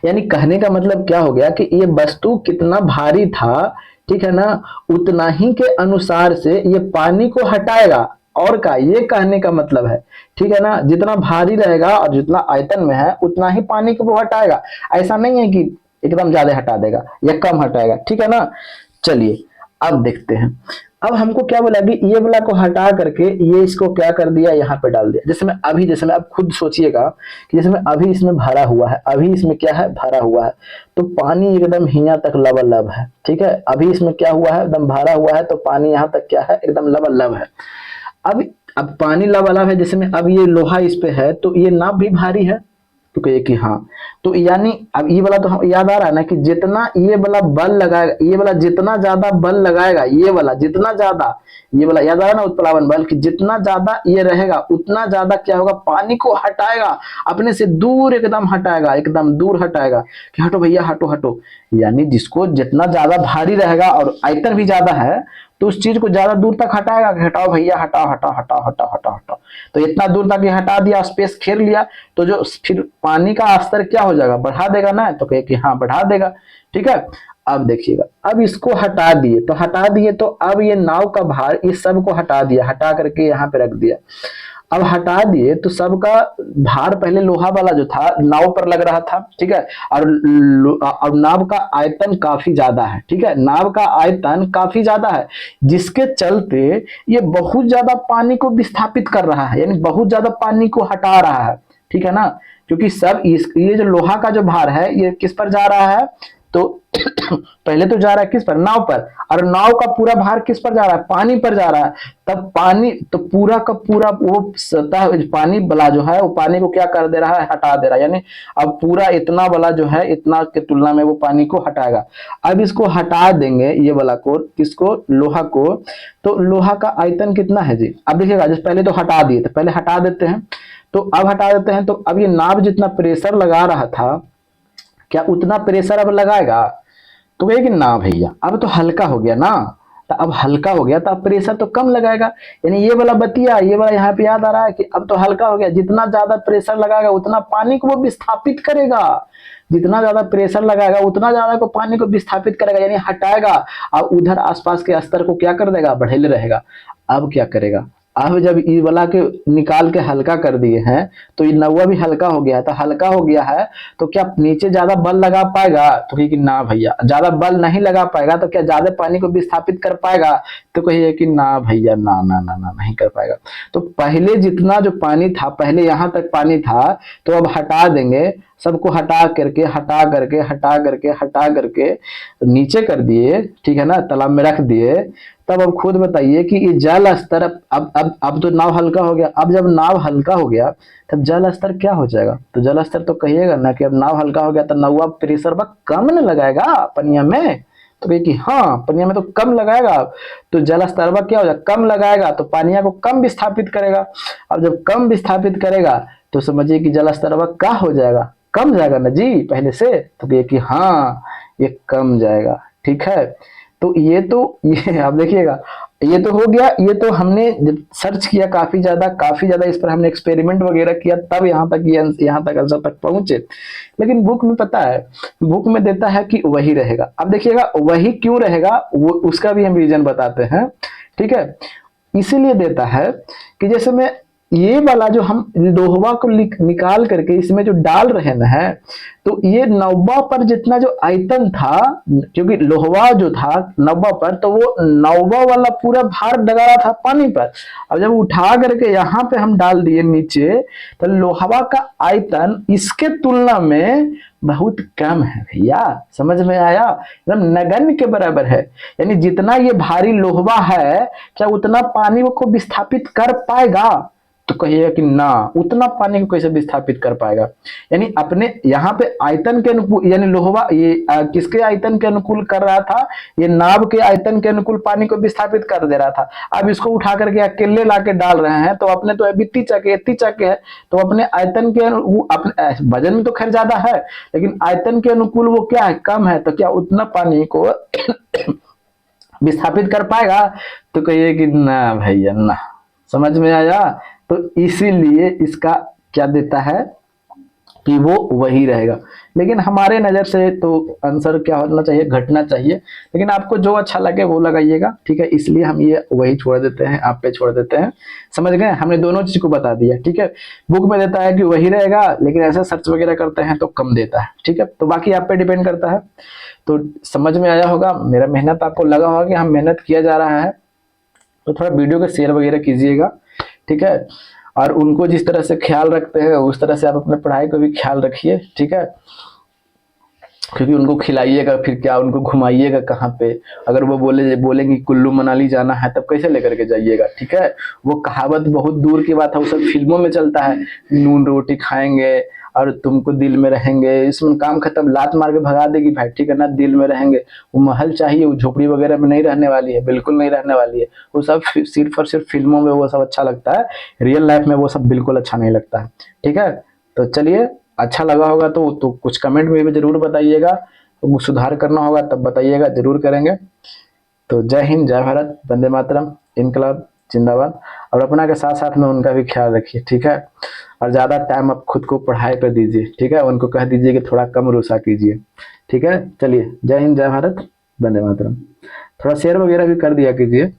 यानी कहने का मतलब क्या हो गया कि ये वस्तु कितना भारी था, ठीक है ना, उतना ही के अनुसार से ये पानी को हटाएगा, और का ये कहने का मतलब है, ठीक है ना, जितना भारी रहेगा और जितना आयतन में है उतना ही पानी को वो हटाएगा, ऐसा नहीं है कि एकदम ज्यादा हटा देगा या कम हटाएगा, ठीक है ना। चलिए अब देखते हैं, अब हमको क्या बोला कि ये वाला को हटा करके ये इसको क्या कर दिया, यहाँ पे डाल दिया, जैसे मैं अभी, जैसे मैं आप खुद सोचिएगा कि जैसे मैं अभी इसमें भरा हुआ है, अभी इसमें क्या है, भरा हुआ है, तो पानी एकदम हिया तक लबालब है, ठीक है, अभी इसमें क्या हुआ है, एकदम भरा हुआ है, तो पानी यहाँ तक क्या है, एकदम लबालब है। अब पानी लबालब है, जैसे में अब ये लोहा इस पे है तो ये नाव भी भारी है, तो कहिए कि हाँ, तो यानी अब ये वाला तो हम याद आ रहा है ना कि जितना ये वाला बल लगाएगा, ये वाला जितना ज्यादा बल लगाएगा, ये वाला जितना ज्यादा, ये वाला याद आ रहा है ना उत्प्लावन बल, कि जितना ज्यादा ये रहेगा उतना ज्यादा क्या होगा, पानी को हटाएगा, अपने से दूर एकदम हटाएगा, एकदम दूर हटाएगा, कि हटो भैया हटो हटो, यानी जिसको जितना ज्यादा भारी रहेगा और आयतन भी ज्यादा है तो उस चीज को ज्यादा दूर तक हटाएगा, कि हटाओ भैया हटाओ हटाओ हटाओ हटाओ हटाओ हटाओ, तो इतना दूर तक ये हटा दिया, स्पेस घेर लिया, तो जो फिर पानी का स्तर क्या हो जाएगा, बढ़ा देगा ना, तो कहे कि हाँ बढ़ा देगा, ठीक है। अब देखिएगा, अब इसको हटा दिए, तो हटा दिए तो अब ये नाव का भार इस सब को हटा दिया, हटा करके यहाँ पे रख दिया, अब हटा दिए तो सबका भार पहले लोहा वाला जो था नाव पर लग रहा था, ठीक है, और नाव का आयतन काफी ज्यादा है, ठीक है, नाव का आयतन काफी ज्यादा है, जिसके चलते ये बहुत ज्यादा पानी को विस्थापित कर रहा है, यानी बहुत ज्यादा पानी को हटा रहा है, ठीक है ना, क्योंकि सब ये जो लोहा का जो भार है ये किस पर जा रहा है, तो पहले तो जा रहा है किस पर, नाव पर, और नाव का पूरा भार किस पर जा रहा है, पानी पर जा रहा है, तब पानी तो पूरा का पूरा वो सतह पानी वाला जो है वो पानी को क्या कर दे रहा है, हटा दे रहा है, यानी अब पूरा इतना वाला जो है इतना के तुलना में वो पानी को हटाएगा। अब इसको हटा देंगे ये वाला को, किसको, लोहा को, तो लोहा का आयतन कितना है जी, अब देखिएगा, जैसे पहले तो हटा दिए, तो पहले हटा देते हैं, तो अब हटा देते हैं, तो अब ये नाव जितना प्रेशर लगा रहा था क्या उतना प्रेशर अब लगाएगा, तो कहेगी ना भैया अब तो हल्का हो गया ना, तो अब हल्का हो गया तो अब प्रेशर तो कम लगाएगा, यानी ये वाला बतिया, ये वाला यहाँ पे याद आ रहा है कि अब तो हल्का हो गया, जितना ज्यादा प्रेशर लगाएगा उतना पानी को वो विस्थापित करेगा, जितना ज्यादा प्रेशर लगाएगा उतना ज्यादा को पानी को विस्थापित करेगा, यानी हटाएगा, और उधर आसपास के स्तर को क्या कर देगा, बढ़ेले रहेगा। अब क्या करेगा, अब जब ई वाला के निकाल के हल्का कर दिए हैं तो ये नौवा भी हल्का हो गया है, तो हल्का हो गया है तो क्या नीचे ज्यादा बल लगा पाएगा? तो कहिए कि ना भैया। ज्यादा बल नहीं लगा पाएगा तो क्या ज्यादा पानी को विस्थापित कर पाएगा? तो कहिए कि ना भैया, ना ना ना ना नहीं कर पाएगा। तो पहले जितना जो पानी था, पहले यहाँ तक पानी था, तो अब हटा देंगे, सबको हटा करके हटा करके हटा करके हटा करके नीचे कर दिए, ठीक है ना, तालाब में रख दिए। तब अब खुद बताइए कि ये जल स्तर अब तो नाव हल्का हो गया। अब जब नाव हल्का हो गया तब जल स्तर क्या हो जाएगा? तो जल स्तर तो कहिएगा ना कि अब नाव हल्का हो गया तो नौवा प्रेशर बा कम न लगाएगा पनिया में। तो कहिए कि हाँ, पनिया में तो कम लगाएगा। तो जल स्तर बा क्या हो जाएगा? कम लगाएगा तो पानिया को कम विस्थापित करेगा। अब जब कम विस्थापित करेगा तो समझिए कि जल स्तर बा क्या हो जाएगा? कम जाएगा ना जी पहले से। तो कहिए कि हाँ, ये कम जाएगा। ठीक है, तो ये आप देखिएगा, ये तो हो गया। ये तो हमने जब सर्च किया काफी ज्यादा इस पर हमने एक्सपेरिमेंट वगैरह किया, तब यहाँ तक आंसर तक पहुंचे। लेकिन बुक में पता है, बुक में देता है कि वही रहेगा। अब देखिएगा वही क्यों रहेगा, वो उसका भी हम रीजन बताते हैं। ठीक है, इसीलिए देता है कि जैसे मैं ये वाला जो हम लोहवा को निकाल करके इसमें जो डाल रहे ना है, तो ये नौवा पर जितना जो आयतन था, क्योंकि लोहवा जो था नौवा पर, तो वो नौवा वाला पूरा भार लगा रहा था पानी पर। अब जब उठा करके यहाँ पे हम डाल दिए नीचे, तो लोहवा का आयतन इसके तुलना में बहुत कम है भैया। समझ में आया? एकदम नगण्य के बराबर है। यानी जितना ये भारी लोहवा है, क्या उतना पानी को विस्थापित कर पाएगा? तो कहिएगा कि ना, उतना पानी को कैसे विस्थापित कर पाएगा। यानी अपने यहाँ पे आयतन के अनुकूल, यानी लोहवा ये किसके आयतन के अनुकूल कर रहा था? ये नाव के आयतन के अनुकूल पानी को विस्थापित कर दे रहा था। अब इसको उठा करके अकेले लाके डाल रहे हैं, तो अपने तो बित्ती चके है, तो अपने आयतन के अपने वजन में तो खैर ज्यादा है, लेकिन आयतन के अनुकूल वो क्या है? कम है। तो क्या उतना पानी को विस्थापित कर पाएगा? तो कहिए कि ना भैया ना। समझ में आया? तो इसीलिए इसका क्या देता है कि वो वही रहेगा। लेकिन हमारे नजर से तो आंसर क्या होना चाहिए? घटना चाहिए। लेकिन आपको जो अच्छा लगे वो लगाइएगा, ठीक है। इसलिए हम ये वही छोड़ देते हैं, आप पे छोड़ देते हैं। समझ गए? हमने दोनों चीज को बता दिया, ठीक है। बुक में देता है कि वही रहेगा, लेकिन ऐसे सर्च वगैरह करते हैं तो कम देता है, ठीक है। तो बाकी आप पे डिपेंड करता है। तो समझ में आया होगा, मेरा मेहनत आपको लगा होगा कि हम मेहनत किया जा रहा है। तो थोड़ा वीडियो को शेयर वगैरह कीजिएगा, ठीक है। और उनको जिस तरह से ख्याल रखते हैं उस तरह से आप अपने पढ़ाई को भी ख्याल रखिए, ठीक है। क्योंकि उनको खिलाइएगा फिर क्या, उनको घुमाइएगा कहाँ पे? अगर वो बोलेंगे कुल्लू मनाली जाना है, तब कैसे लेकर के जाइएगा, ठीक है। वो कहावत बहुत दूर की बात है, वो सब फिल्मों में चलता है। नून रोटी खाएंगे और तुमको दिल में रहेंगे, इसमें काम खत्म, लात मार के भगा देगी भाई, ठीक है ना। दिल में रहेंगे, वो महल चाहिए, वो झोपड़ी वगैरह में नहीं रहने वाली है, बिल्कुल नहीं रहने वाली है। वो सब सिर्फ और सिर्फ फिल्मों में वो सब अच्छा लगता है, रियल लाइफ में वो सब बिल्कुल अच्छा नहीं लगता है, ठीक है। तो चलिए, अच्छा लगा होगा तो कुछ कमेंट में भी जरूर बताइएगा। तो सुधार करना होगा तब बताइएगा, जरूर करेंगे। तो जय हिंद, जय भारत, वंदे मातरम, इनकलाब जिंदाबाद। और अपना के साथ साथ में उनका भी ख्याल रखिए, ठीक है। और ज्यादा टाइम आप खुद को पढ़ाई पर दीजिए, ठीक है। उनको कह दीजिए कि थोड़ा कम रुसा कीजिए, ठीक है। चलिए, जय हिंद, जय भारत, वंदे मातरम। थोड़ा शेयर वगैरह भी कर दिया कीजिए।